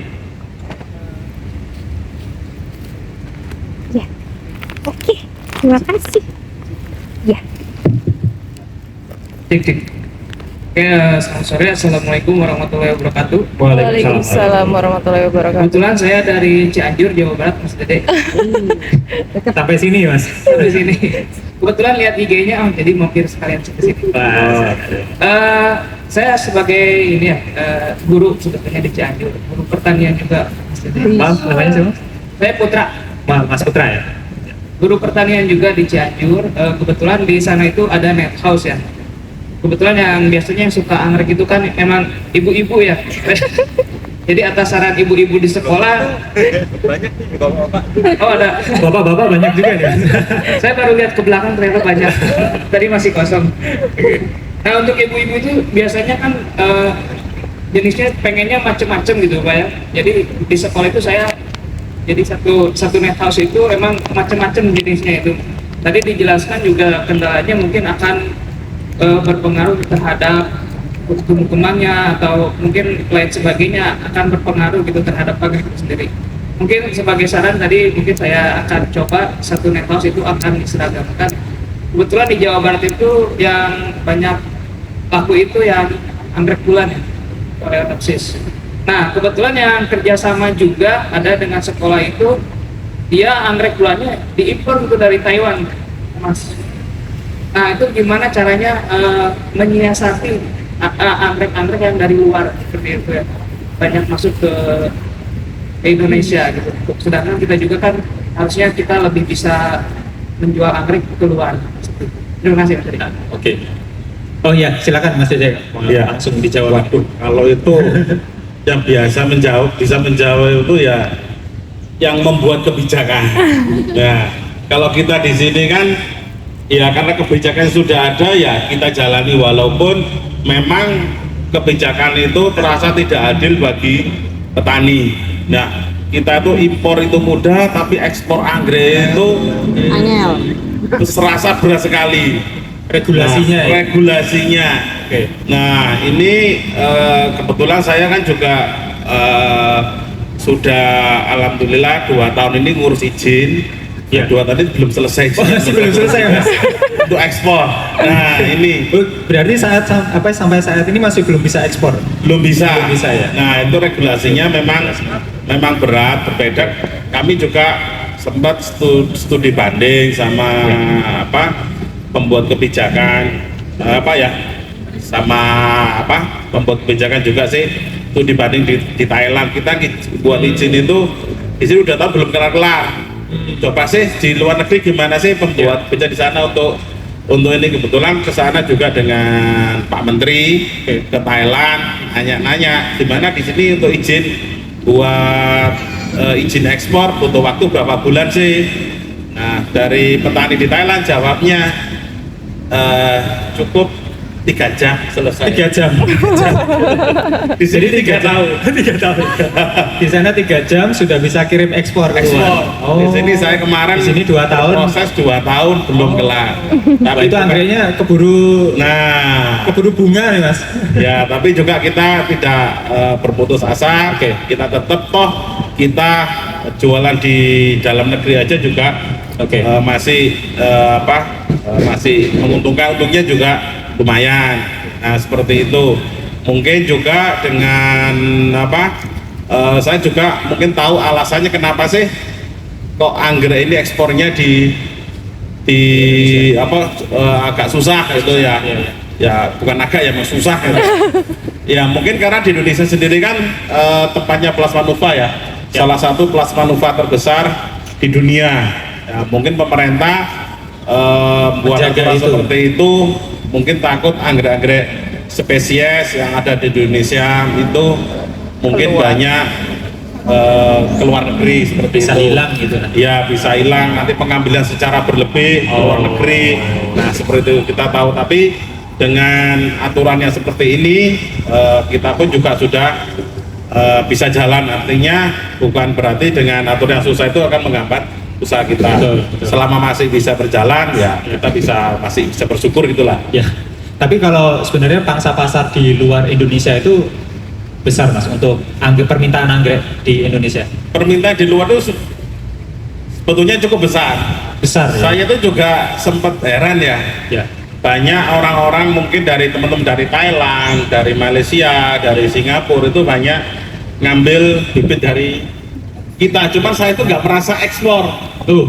Ya, oke, terima kasih. Ya, Cik. Oke, selamat sore. Assalamualaikum warahmatullahi wabarakatuh. Waalaikumsalam warahmatullahi wabarakatuh. Kebetulan saya dari Cianjur, Jawa Barat, Mas Dede. Sampai sini, Mas. Di sini. Kebetulan lihat IG-nya, jadi mampir sekalian ke sini. Wah. Saya sebagai ini ya, guru sebetulnya di Cianjur, guru pertanian juga, Mas Dede. Maaf, namanya siapa? Saya Putra, Mas Putra ya? guru pertanian juga di Cianjur. Kebetulan di sana itu ada net house ya. Kebetulan yang biasanya yang suka anggrek itu kan emang ibu-ibu ya. Jadi atas saran ibu-ibu di sekolah. Banyak nih, bapak-bapak. Oh ada. Bapak-bapak banyak juga nih. Saya baru lihat ke belakang ternyata banyak. Tadi masih kosong. Nah untuk ibu-ibu itu biasanya kan jenisnya pengennya macem-macem gitu Pak ya. Jadi di sekolah itu saya jadi satu net house itu emang macem-macem jenisnya itu. Tadi dijelaskan juga kendalanya mungkin akan berpengaruh terhadap tumbuh-kembangnya atau mungkin lain sebagainya akan berpengaruh gitu terhadap anggrek itu sendiri. Mungkin sebagai saran tadi mungkin saya akan coba satu net house itu akan diseragamkan. Kebetulan di Jawa Barat itu yang banyak laku itu yang anggrek bulan ya, Coreopsis. Nah kebetulan yang kerjasama juga ada dengan sekolah itu, dia anggrek bulannya diimpor gitu dari Taiwan, Mas. Nah itu gimana caranya menyiasati anggrek-anggrek yang dari luar seperti itu ya, banyak masuk ke Indonesia gitu. Sedangkan kita juga kan harusnya kita lebih bisa menjual anggrek ke luar. Terima kasih Mas. Oke. Oh iya, silakan Mas Jajak. Iya. Langsung dijawab. Waduh, kalau itu yang biasa bisa menjawab itu ya yang membuat kebijakan. Nah, kalau kita di sini kan ya karena kebijakan sudah ada ya kita jalani, walaupun memang kebijakan itu terasa tidak adil bagi petani. Nah, kita tuh impor itu mudah tapi ekspor anggrek itu Angel. terasa berat sekali. Regulasinya Nah, ya. regulasinya. Oke. Nah ini kebetulan saya kan juga sudah alhamdulillah 2 tahun ini ngurus izin. Ya. 2 tahun ini belum selesai. Oh, masih belum selesai, Mas. Untuk ekspor. Nah ini Oh, berarti sampai saat ini masih belum bisa ekspor. belum bisa. Belum bisa ya. Nah itu regulasinya memang berat, berbeda. Kami juga sempat studi banding sama pembuat kebijakan pembuat kebijakan juga sih itu dibanding di Thailand. Kita buat izin itu izin udah tahu belum kelar. Coba sih di luar negeri gimana sih pembuat kebijakan di sana untuk ini. Kebetulan ke sana juga dengan Pak Menteri ke Thailand, nanya gimana di sini untuk izin buat izin ekspor butuh waktu berapa bulan sih. Nah dari petani di Thailand jawabnya cukup 3 jam selesai. 3 jam. Di sini 3 tahun. 3 tahun. Di sana 3 jam sudah bisa kirim ekspor. Ekspor. Oh. Di sini saya kemarin Di sini 2 tahun. proses 2 tahun belum kelar. Tapi Itu anggreknya keburu bunga nih Mas. Ya, tapi juga kita tidak berputus asa. Oke. Kita tetap kita jualan di dalam negeri aja juga. Oke. Masih masih menguntungkan, untungnya juga lumayan. Nah seperti itu. Mungkin juga dengan saya juga mungkin tahu alasannya kenapa sih kok anggrek ini ekspornya agak susah gitu ya. Ya bukan agak ya, susah gitu. Ya mungkin karena di Indonesia sendiri kan tempatnya plasmanuva ya. Salah satu plasmanuva terbesar di dunia. Ya, mungkin pemerintah buat Menjaga aturan itu. seperti itu, mungkin takut anggrek-anggrek spesies yang ada di Indonesia itu mungkin banyak keluar negeri seperti Bisa itu. hilang gitu nanti. Ya bisa hilang nanti, pengambilan secara berlebih keluar negeri. Nah seperti itu kita tahu, tapi dengan aturan yang seperti ini kita pun juga sudah bisa jalan. Artinya bukan berarti dengan aturan yang susah itu akan menghambat usaha kita. Betul. Selama masih bisa berjalan ya kita masih bisa bersyukur gitulah. Ya. Tapi kalau sebenarnya pangsa pasar di luar Indonesia itu besar Mas untuk permintaan anggrek di Indonesia. Permintaan di luar itu sebetulnya cukup besar. Besar ya. Saya tuh juga sempat heran ya. Ya. Banyak orang-orang mungkin dari teman-teman dari Thailand, dari Malaysia, dari Singapura itu banyak ngambil bibit dari kita. Cuman saya itu nggak merasa ekspor. Tuh.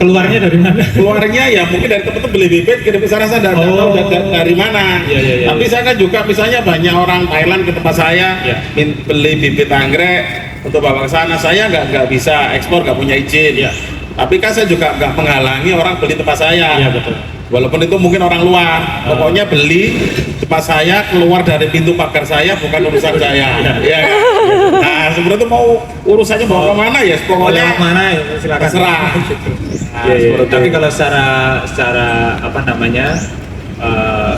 Keluarnya dari mana? Keluarnya ya mungkin dari teman-teman beli bibit kirim ke sana, saya nggak tahu dari mana. Iya, iya, iya. Tapi saya kan juga misalnya banyak orang Thailand ke tempat saya Iya. beli bibit anggrek untuk bawa ke sana. Saya nggak bisa ekspor, nggak punya izin. Iya. Tapi kan saya juga nggak menghalangi orang beli tempat saya. Iya betul. Walaupun itu mungkin orang luar, pokoknya beli tempat saya, keluar dari pintu pagar saya, bukan urusan saya. Ya. Nah, sebenarnya mau urusannya bawa kemana ya? Mau Pokoknya lewat mana ya silakan. terserah. Nah, Iya, iya. seperti itu. Tapi kalau secara apa namanya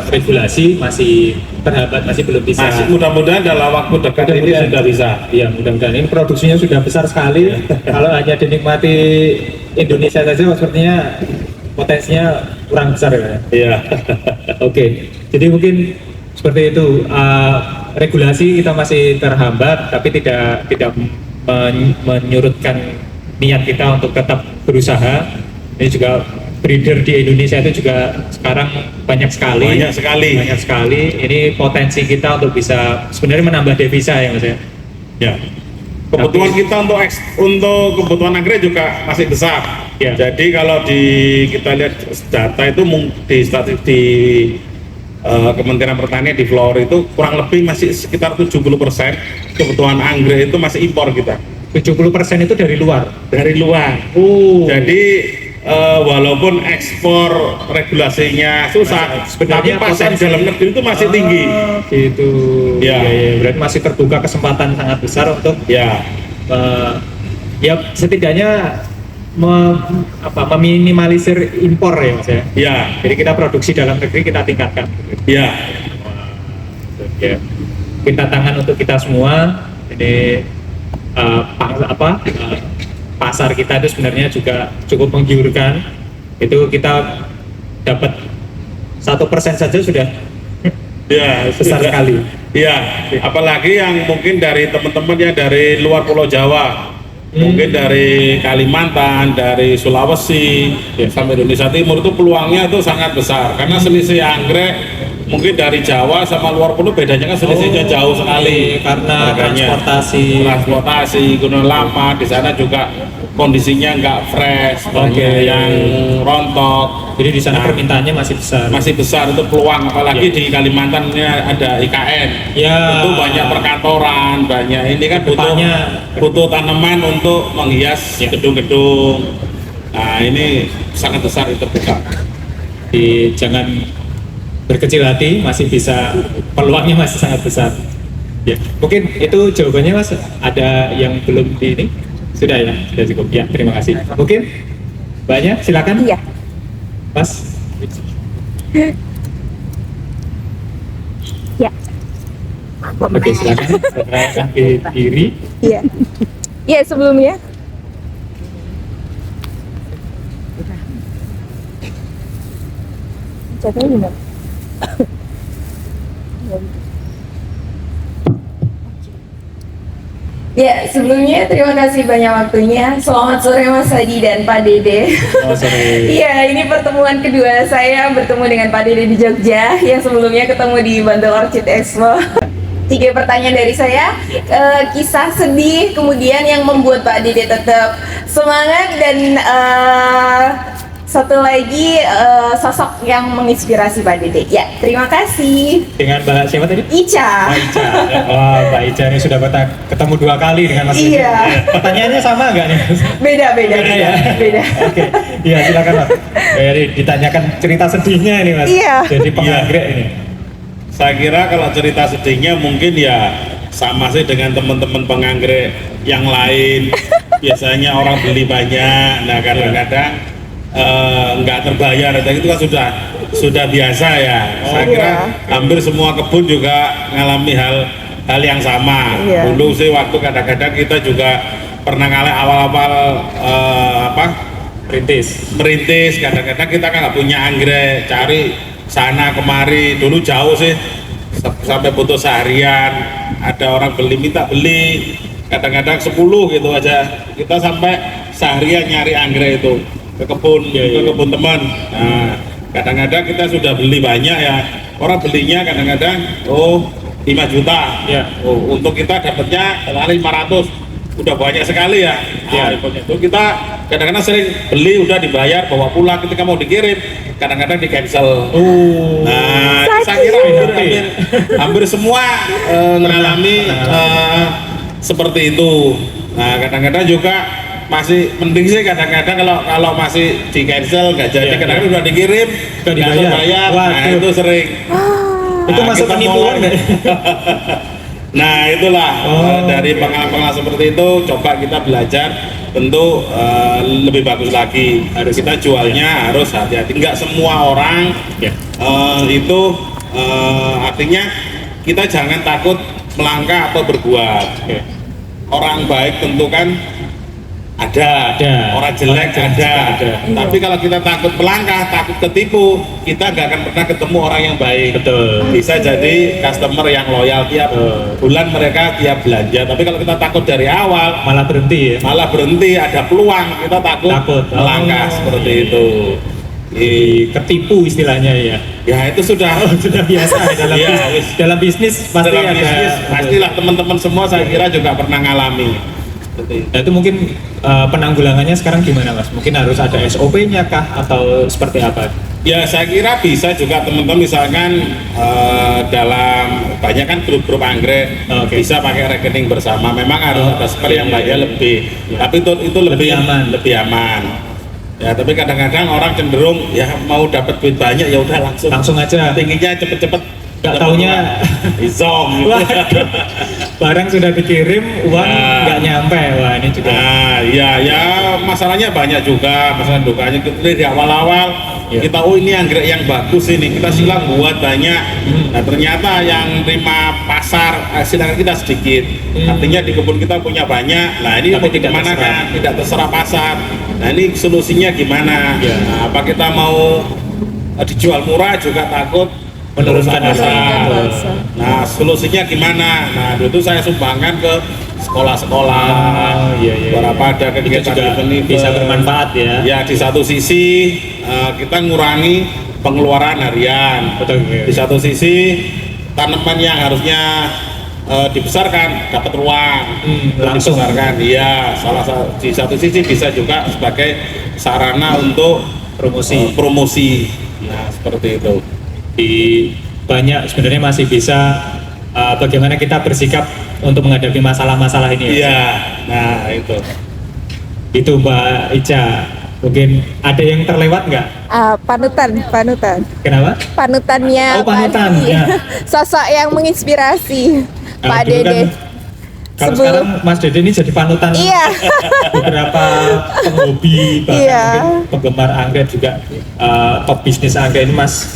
regulasi masih terhambat, masih belum bisa. Masih mudah-mudahan dalam waktu dekat ini Mudah-mudahan. sudah bisa. Iya, mudah-mudahan ini produksinya sudah besar sekali. Kalau hanya dinikmati Indonesia saja, sepertinya potensinya kurang besar ya. Iya. Oke, jadi mungkin seperti itu. Regulasi kita masih terhambat, tapi tidak menyurutkan niat kita untuk tetap berusaha. Ini juga breeder di Indonesia itu juga sekarang banyak sekali. Banyak sekali. Banyak sekali. Ini potensi kita untuk bisa sebenarnya menambah devisa ya Mas ya. Ya. Kebutuhan kita untuk kebutuhan anggrek juga masih besar. Ya. Jadi kalau kita lihat data itu di Kementerian Pertanian di Flor itu kurang lebih masih sekitar 70% kebutuhan anggrek itu masih impor kita. 70% itu dari luar. Dari luar. Jadi walaupun ekspor regulasinya susah, tapi sebenarnya pasar potensi dalam negeri itu masih tinggi. Gitu. Ya. Ya, berarti masih terbuka kesempatan sangat besar untuk Ya, ya setidaknya meminimalisir impor ya Mas ya. ya, Jadi kita produksi dalam negeri kita tingkatkan. ya. Ya. Minta tangan untuk kita semua. Ini pasar kita itu sebenarnya juga cukup menggiurkan. Itu kita dapat 1% saja sudah Ya, besar sudah. sekali. Ya, apalagi yang mungkin dari teman-teman ya dari luar Pulau Jawa, mungkin dari Kalimantan, dari Sulawesi, sampai Indonesia Timur itu peluangnya itu sangat besar karena selisih anggrek mungkin dari Jawa sama luar pulau bedanya kan selisihnya jauh sekali karena harganya. transportasi gunung lama di sana juga kondisinya nggak fresh, banyak yang rontok. Jadi di sana Nah, permintaannya masih besar. masih besar itu peluang, apalagi di Kalimantan ini ada IKN. Ya. Itu banyak perkantoran, banyak ini kan butuh tanaman untuk menghias gedung-gedung. Nah, ini sangat besar itu terbuka. Jangan berkecil hati, masih bisa, peluangnya masih sangat besar. Ya, mungkin itu jawabannya Mas. Ada yang belum di ini? Sudah ya, sudah cukup. Ya, terima kasih. Mungkin banyak, silakan. Iya. Mas. Ya. Oke, silakan. Perkenalkan diri. Iya. Iya, sebelumnya. Jatuhnya gimana? Ya, sebelumnya terima kasih banyak waktunya. Selamat sore Mas Hadi dan Pak Dede. Oh, sorry. Iya, ini pertemuan kedua saya bertemu dengan Pak Dede di Jogja. Yang sebelumnya ketemu di Bantul Orchid Expo. 3 pertanyaan dari saya. Kisah sedih kemudian yang membuat Pak Dede tetap semangat dan satu lagi sosok yang menginspirasi Pak Dede. Ya, terima kasih. Dengan Mbak siapa tadi? Ica. Mbak Ica. Oh, Mbak Ica ini sudah ketemu 2 kali dengan Mas Dede. Iya. Pertanyaannya sama nggak nih? Beda. ya? Beda. Oke, iya silakan Mas. Jadi ditanyakan cerita sedihnya ini Mas. Iya. Jadi penganggrek ini. Saya kira kalau cerita sedihnya mungkin ya sama sih dengan teman-teman penganggrek yang lain. Biasanya orang beli banyak, nah kadang-kadang nggak terbayar, dan itu kan sudah biasa ya. Saya kira hampir semua kebun juga mengalami hal yang sama. Iya. Dulu sih waktu kadang-kadang kita juga pernah ngalamin awal-awal merintis, kadang-kadang kita kan nggak punya anggrek, cari sana kemari, dulu jauh sih sampai butuh seharian, ada orang minta beli kadang-kadang 10 gitu aja, kita sampai seharian nyari anggrek itu ke kebun teman. Nah, kadang-kadang kita sudah beli banyak ya, orang belinya kadang-kadang 5 juta Ya. untuk kita dapatnya kali 500, udah banyak sekali ya. Ya. Itu kita kadang-kadang sering beli udah dibayar, bawa pulang, ketika mau dikirim kadang-kadang di cancel. Nah, saya kira hampir semua mengalami seperti itu. Nah, kadang-kadang juga masih mending sih kadang-kadang kalau masih di cancel nggak jadi, kadang-kadang udah dikirim Nggak dibayar. nah itu sering. Itu masuk kita penipuan mulai- Nah itulah dari pengalaman seperti itu coba kita belajar, tentu lebih bagus lagi, harus kita jualnya harus hati-hati, nggak semua orang itu artinya kita jangan takut melangkah atau berbuat. Orang baik tentu kan ada, orang jelek ada. Tapi kalau kita takut melangkah, takut ketipu, kita nggak akan pernah ketemu orang yang baik. Betul. Bisa jadi customer yang loyal tiap bulan mereka tiap belanja. Tapi kalau kita takut dari awal, Malah berhenti ya. ada peluang, kita takut melangkah seperti itu. ketipu istilahnya ya. Ya itu sudah Sudah biasa ya dalam Iya, bisnis. Dalam bisnis pasti dalam ada. bisnis, pastilah teman-teman semua saya kira juga pernah ngalami. Seperti itu. Nah itu mungkin penanggulangannya sekarang gimana Mas? Mungkin harus ada SOP-nya kah atau seperti apa? Ya saya kira bisa juga teman-teman misalkan dalam banyak kan grup-grup anggrek Oke. bisa pakai rekening bersama. Memang harus ada seperti yang bayar lebih, tapi itu Lebih aman. lebih aman. Ya tapi kadang-kadang orang cenderung ya mau dapat duit banyak ya udah langsung aja. tingginya cepet-cepet. Nggak taunya izong. Waduh, barang sudah dikirim, uang Nah. nggak nyampe. Wah ini juga. Nah, ya masalahnya banyak juga, masalah dukanya dari awal-awal Iya. kita ini anggrek yang bagus ini, kita silang buat banyak. Nah, ternyata yang terima pasar silangan kita sedikit. Artinya di kebun kita punya banyak. Nah, ini Tapi mau tidak gimana terserap. kan? Tidak terserap pasar. Nah, ini solusinya gimana? Iya. Nah, apa kita mau dijual murah juga takut Menurunkan pasar. harga. Nah, solusinya gimana? Nah, dulu saya sumbangkan ke sekolah-sekolah. Iya. Berapa ada Itu kegiatan juga event-event. bisa bermanfaat ya. Ya, di satu sisi kita ngurangi pengeluaran harian. Betul. Di satu sisi tanaman yang harusnya dibesarkan dapat ruang. Langsung. Dibesarkan. Iya, di satu sisi bisa juga sebagai sarana untuk Promosi. promosi. Nah, seperti itu. Di banyak sebenarnya masih bisa bagaimana kita bersikap untuk menghadapi masalah-masalah ini. Ya? Iya, nah itu. Itu Mbak Ica. Mungkin ada yang terlewat nggak? Panutan. Kenapa? Panutannya Oh, panutan, Pak Adi. ya. Sosok yang menginspirasi Pak Dulu kan, Dede. kalau Sebelum- sekarang Mas Dede ini jadi panutan Iya. beberapa penghobi, bahkan Iya. mungkin penggemar anggrek juga top bisnis anggrek ini Mas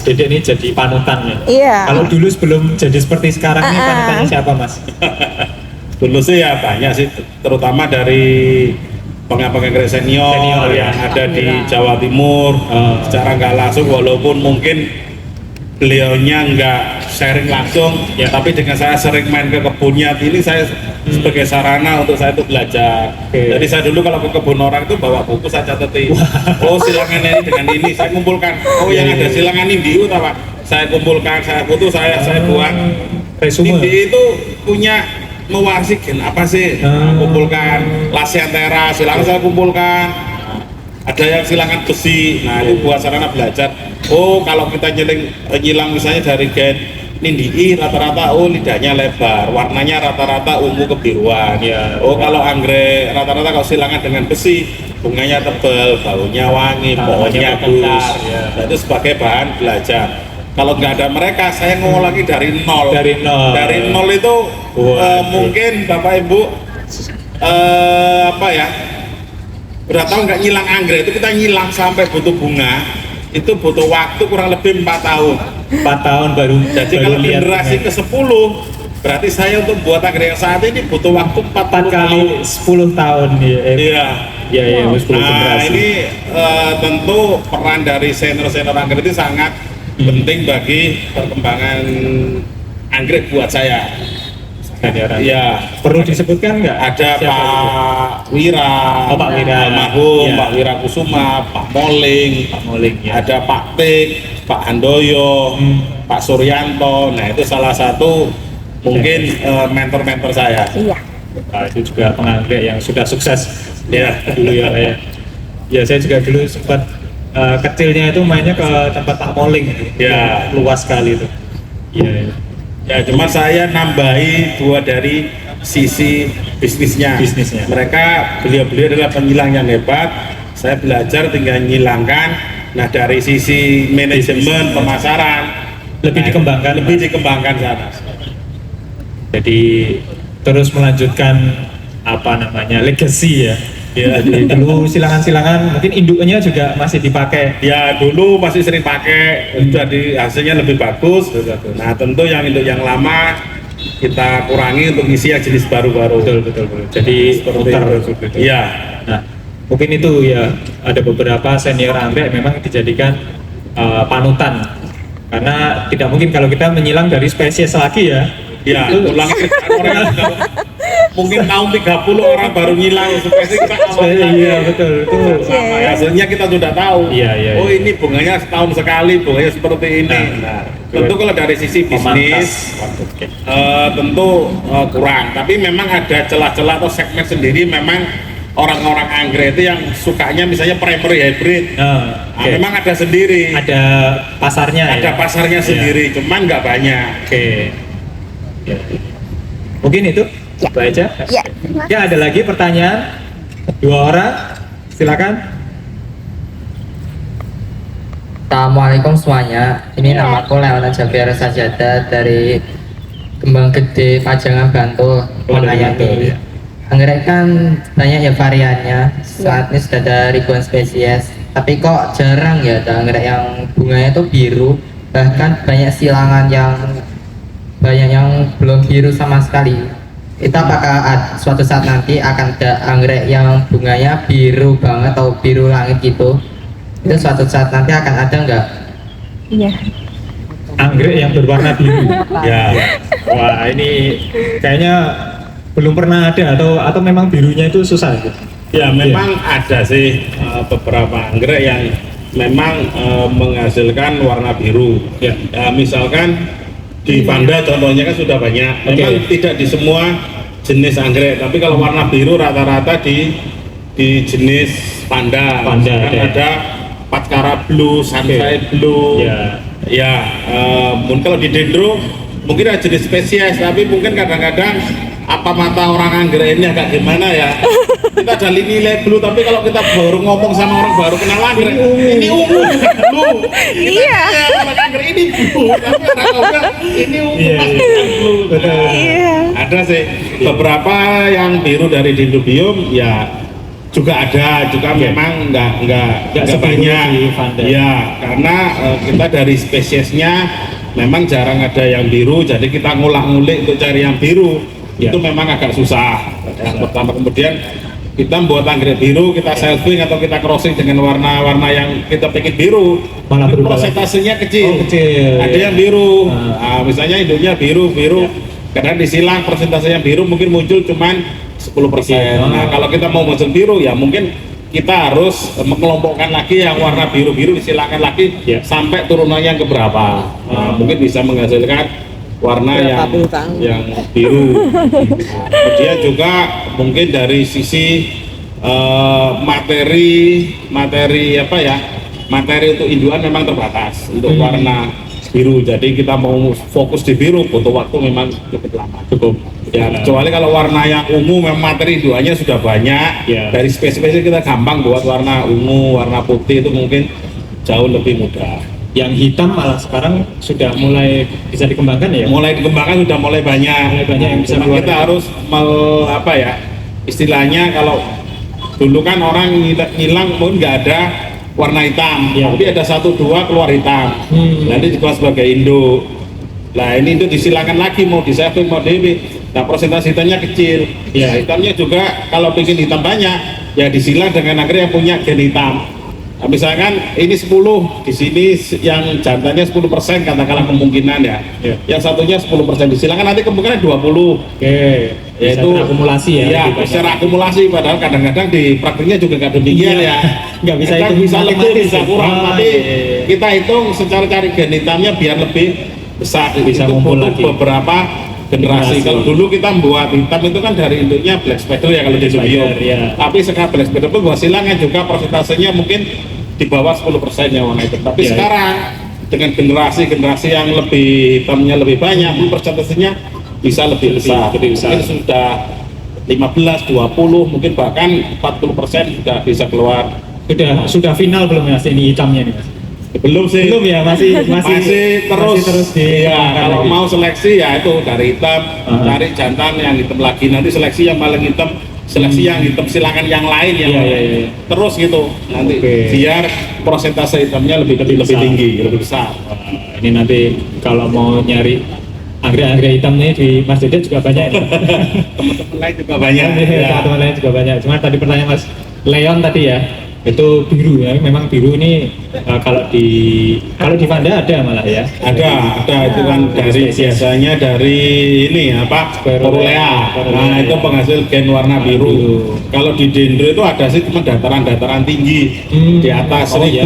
Dede ini jadi panutannya. Iya. Kalau dulu sebelum jadi seperti sekarang ini panutannya siapa Mas? Dulu sih ya banyak sih, terutama dari penganggrek senior ya. yang ada di Jawa Timur. Secara nggak langsung, walaupun mungkin beliaunya nggak sharing langsung, Ya. tapi dengan saya sering main ke kebunnya, ini saya sebagai sarana untuk saya itu belajar. Oke. Jadi saya dulu kalau ke kebun orang itu bawa buku, saya cateti. Oh silangan ini dengan ini, saya kumpulkan. Oh yang ada silangan indiu, apa? Saya kumpulkan, saya foto, saya buat. Resume. Indi itu punya mewarisi gen apa sih? Kumpulkan lasiantera, silangan saya kumpulkan. Ada yang silangan besi, nah itu buat sarana belajar. Oh kalau kita nyilang misalnya dari gen nindii rata-rata, oh lidahnya lebar, warnanya rata-rata ungu kebiruan. Ya. Oh kalau anggrek rata-rata kalau silangan dengan besi, bunganya tebal, baunya wangi, pohonnya bagus. ya. Nah, itu sebagai bahan belajar. Kalau nggak ada mereka, saya ngomong lagi dari nol. Dari nol. Dari nol itu Waduh. mungkin Bapak Ibu apa ya? Udah tahu nggak nyilang anggrek itu kita nyilang sampai butuh bunga itu butuh waktu kurang lebih 4 tahun. 4 tahun baru. Jadi baru kalau lihat generasi bunga. ke-10 berarti saya untuk buat anggrek yang saat ini butuh waktu 40 4 kali 10 tahun ya. Iya. Iya, 10 Nah generasi. ini tentu peran dari senior-senior anggrek itu sangat penting bagi perkembangan anggrek buat saya. Senior. Iya. Perlu disebutkan nggak? Ada Siapa itu? Pak Wira, Oh, Pak Wira. almarhum, Iya. Pak Wira Kusuma, Pak Moling, Pak Moling ya. ada Pak Tik, Pak Handoyo, Pak Suryanto. Nah itu salah satu mungkin mentor-mentor saya. Iya. Nah, itu juga penganggrek yang sudah sukses Ya. dulu ya. Ya saya juga dulu sempat kecilnya itu mainnya ke tempat Pak Moling. Ya. Luas sekali itu. Iya. Ya cuma saya nambahi 2 dari sisi bisnisnya. Bisnisnya. Mereka beliau-beliau adalah penyilang yang hebat. Saya belajar tinggal nyilangkan. Nah dari sisi manajemen pemasaran Lebih dikembangkan. lebih dikembangkan sana. Jadi terus melanjutkan apa namanya legacy ya. Ya. Jadi dulu silangan-silangan mungkin induknya juga masih dipakai. Ya dulu masih sering pakai, jadi hasilnya lebih bagus. Nah tentu yang induk yang lama kita kurangi untuk isi yang jenis baru-baru. Betul. Jadi Seperti putar itu. gitu. Iya. Nah, mungkin itu ya ada beberapa senior anggrek memang dijadikan panutan karena tidak mungkin kalau kita menyilang dari spesies lagi ya. Ya, Itu- ulangi kerjaan orang juga. mungkin tahun 30 orang baru ngilang spesies kita awal Iya betul itu. sama ya, hasilnya kita sudah tahu. Iya, iya, Oh iya. ini bunganya setahun sekali, bunganya seperti ini. Nah, tentu kalau dari sisi bisnis tentu kurang, tapi memang ada celah-celah atau segmen sendiri. Memang orang-orang anggrek itu yang sukanya misalnya primary hybrid. Nah, Oke. memang ada sendiri, Ada pasarnya ya. ada pasarnya Iya. sendiri, cuman nggak banyak. Oke. Ya. Mungkin itu itu aja. Ya. Ya ada lagi pertanyaan 2 orang, silakan. Assalamualaikum semuanya. Ini namaku Leona Javier Sajada dari Kembang Gede, Pajangan, Bantul. Oh, dari Menanya Bantul, ini. ya. Anggrek kan banyak ya variannya. Saat ini sudah ada ribuan spesies. Tapi kok jarang ya ada anggrek yang bunganya itu biru. Bahkan banyak silangan yang belum biru sama sekali. Itu apakah suatu saat nanti akan ada anggrek yang bunganya biru banget atau biru langit gitu? Itu suatu saat nanti akan ada nggak? Iya. Anggrek yang berwarna biru. Ya, Wah ini kayaknya belum pernah ada atau memang birunya itu susah gitu. ya memang ada sih beberapa anggrek yang memang menghasilkan warna biru. Ya. Ya, misalkan di Panda contohnya kan sudah banyak. Memang tidak di semua jenis anggrek, tapi kalau warna biru rata-rata di jenis Panda. Panda, Misalkan ya. ada Patkara Blue, Sunshine Blue. Ya. Mungkin kalau di Dendro mungkin ada jenis spesies, tapi mungkin kadang-kadang apa mata orang anggrek ini agak gimana ya. Kita ada nilai blue, tapi kalau kita baru ngomong sama orang baru kenal anggrek, ini ungu, blue. Iya. Anggrek ini blue, tapi orang ngomong ini ungu, Iya, pasti iya. kan blue. Betul. Iya. Ada sih beberapa yang biru dari Dendrobium ya juga ada, juga memang nggak sebiru banyak. di Vanda. Ya, karena kita dari spesiesnya memang jarang ada yang biru, jadi kita ngulik-ngulik untuk cari yang biru. Ya. Itu memang agak susah. Yang pertama, kemudian kita buat anggrek biru, kita selfing atau kita crossing dengan warna-warna yang kita pengen biru, Malah itu berubah prosentasenya kecil. Oh, kecil, Ada ya. yang biru, Ah. misalnya induknya biru. Kadang disilang persentasenya biru mungkin muncul cuman 10%. Oh. Nah, kalau kita mau muncul biru ya mungkin kita harus mengelompokkan lagi yang warna biru-biru, disilangkan lagi Ya. sampai turunannya ke berapa. Nah, mungkin bisa menghasilkan warna yang biru. Kemudian juga mungkin dari sisi materi apa ya, materi untuk indukan memang terbatas untuk warna biru. Jadi kita mau fokus di biru butuh waktu memang cukup lama. Ya, kecuali kalau warna yang ungu memang materi indukannya sudah banyak. Ya. Dari spesies kita gampang buat warna ungu, warna putih itu mungkin jauh lebih mudah. Yang hitam malah sekarang sudah mulai bisa dikembangkan ya. Mulai dikembangkan sudah mulai banyak. Mulai banyak yang bisa Cuma keluar. kita harus apa ya, istilahnya kalau dulu kan orang ngilang pun nggak ada warna hitam, Ya. tapi ada 1-2 keluar hitam. Nah ini dikeluar sebagai induk. Nah ini itu disilangkan lagi, mau di saving mau DB. Nah persentase hitamnya kecil. Ya. Nah, hitamnya juga kalau bikin hitam banyak ya disilang dengan anggrek yang punya gen hitam. Nah, misalkan ini 10, di sini yang jantannya 10% katakanlah kemungkinan ya. Ya. Yang satunya 10% disilangkan, nanti kemungkinan 20. Oke. Bisa Yaitu terakumulasi ya. Iya, lebih banyak. secara akumulasi, padahal kadang-kadang di praktiknya juga nggak demikian Iya. ya. Nggak bisa Kita hitung bisa lebih, matematis bisa ya. kurang, Ah, tapi iya, iya. kita hitung secara cari gen hitamnya biar lebih besar. Bisa Itu ngumpul butuh lagi. beberapa generasi. Generasi. Kalau dulu kita buat hitam itu kan dari induknya black spider ya kalau di Black Dendrobium. spider, ya. Tapi sekarang black spider pun buat silangan juga persentasenya mungkin di bawah 10% yang warna hitam. Tapi Ya, sekarang dengan generasi yang lebih hitamnya lebih banyak, pun persentasenya bisa lebih besar. lebih besar. Mungkin sudah 15, 20, mungkin bahkan 40% sudah bisa keluar. Sudah final belum ya ini hitamnya nih Mas? Belum sih. Belum ya, masih terus di iya, kalau mau seleksi ya itu dari hitam, cari jantan yang hitam lagi, nanti seleksi yang paling hitam, seleksi yang hitam, silakan yang lain yang Iya, iya, iya. terus gitu nanti Oke. biar persentase hitamnya lebih besar. tinggi, lebih besar. Wah, ini nanti kalau mau nyari anggrek-anggrek hitam nih di Mas Dede juga banyak ya. Teman-teman lain juga banyak. Teman-teman Ya. lain juga banyak. Cuma tadi pertanyaan Mas Leon tadi ya. Itu biru ya, memang biru ini kalau di Vanda ada malah ya. Ada itu kan dari biasanya dari ini apa Sporulea. Nah itu penghasil gen warna biru. Kalau di dendro itu ada sih cuma dataran tinggi di atas 1000.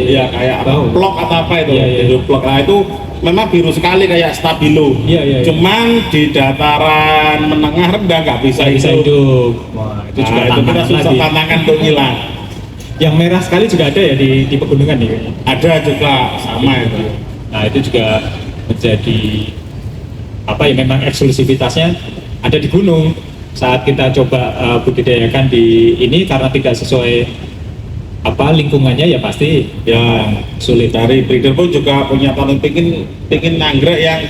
Ya kayak apa plok atau apa itu dendro plok. Nah itu memang biru sekali kayak stabilo. Cuman di dataran menengah rendah nggak bisa hidup. Wah, itu Nah, juga itu kita susah lagi. tantangan untuk hilang. Yang merah sekali juga ada ya di pegunungan nih kayaknya. Ada juga sama itu. Nah itu juga menjadi apa ya, memang eksklusivitasnya ada di gunung. Saat kita coba budidayakan di ini karena tidak sesuai apa lingkungannya ya pasti Ya sulit. dari breeder pun juga punya tangan pingin anggrek yang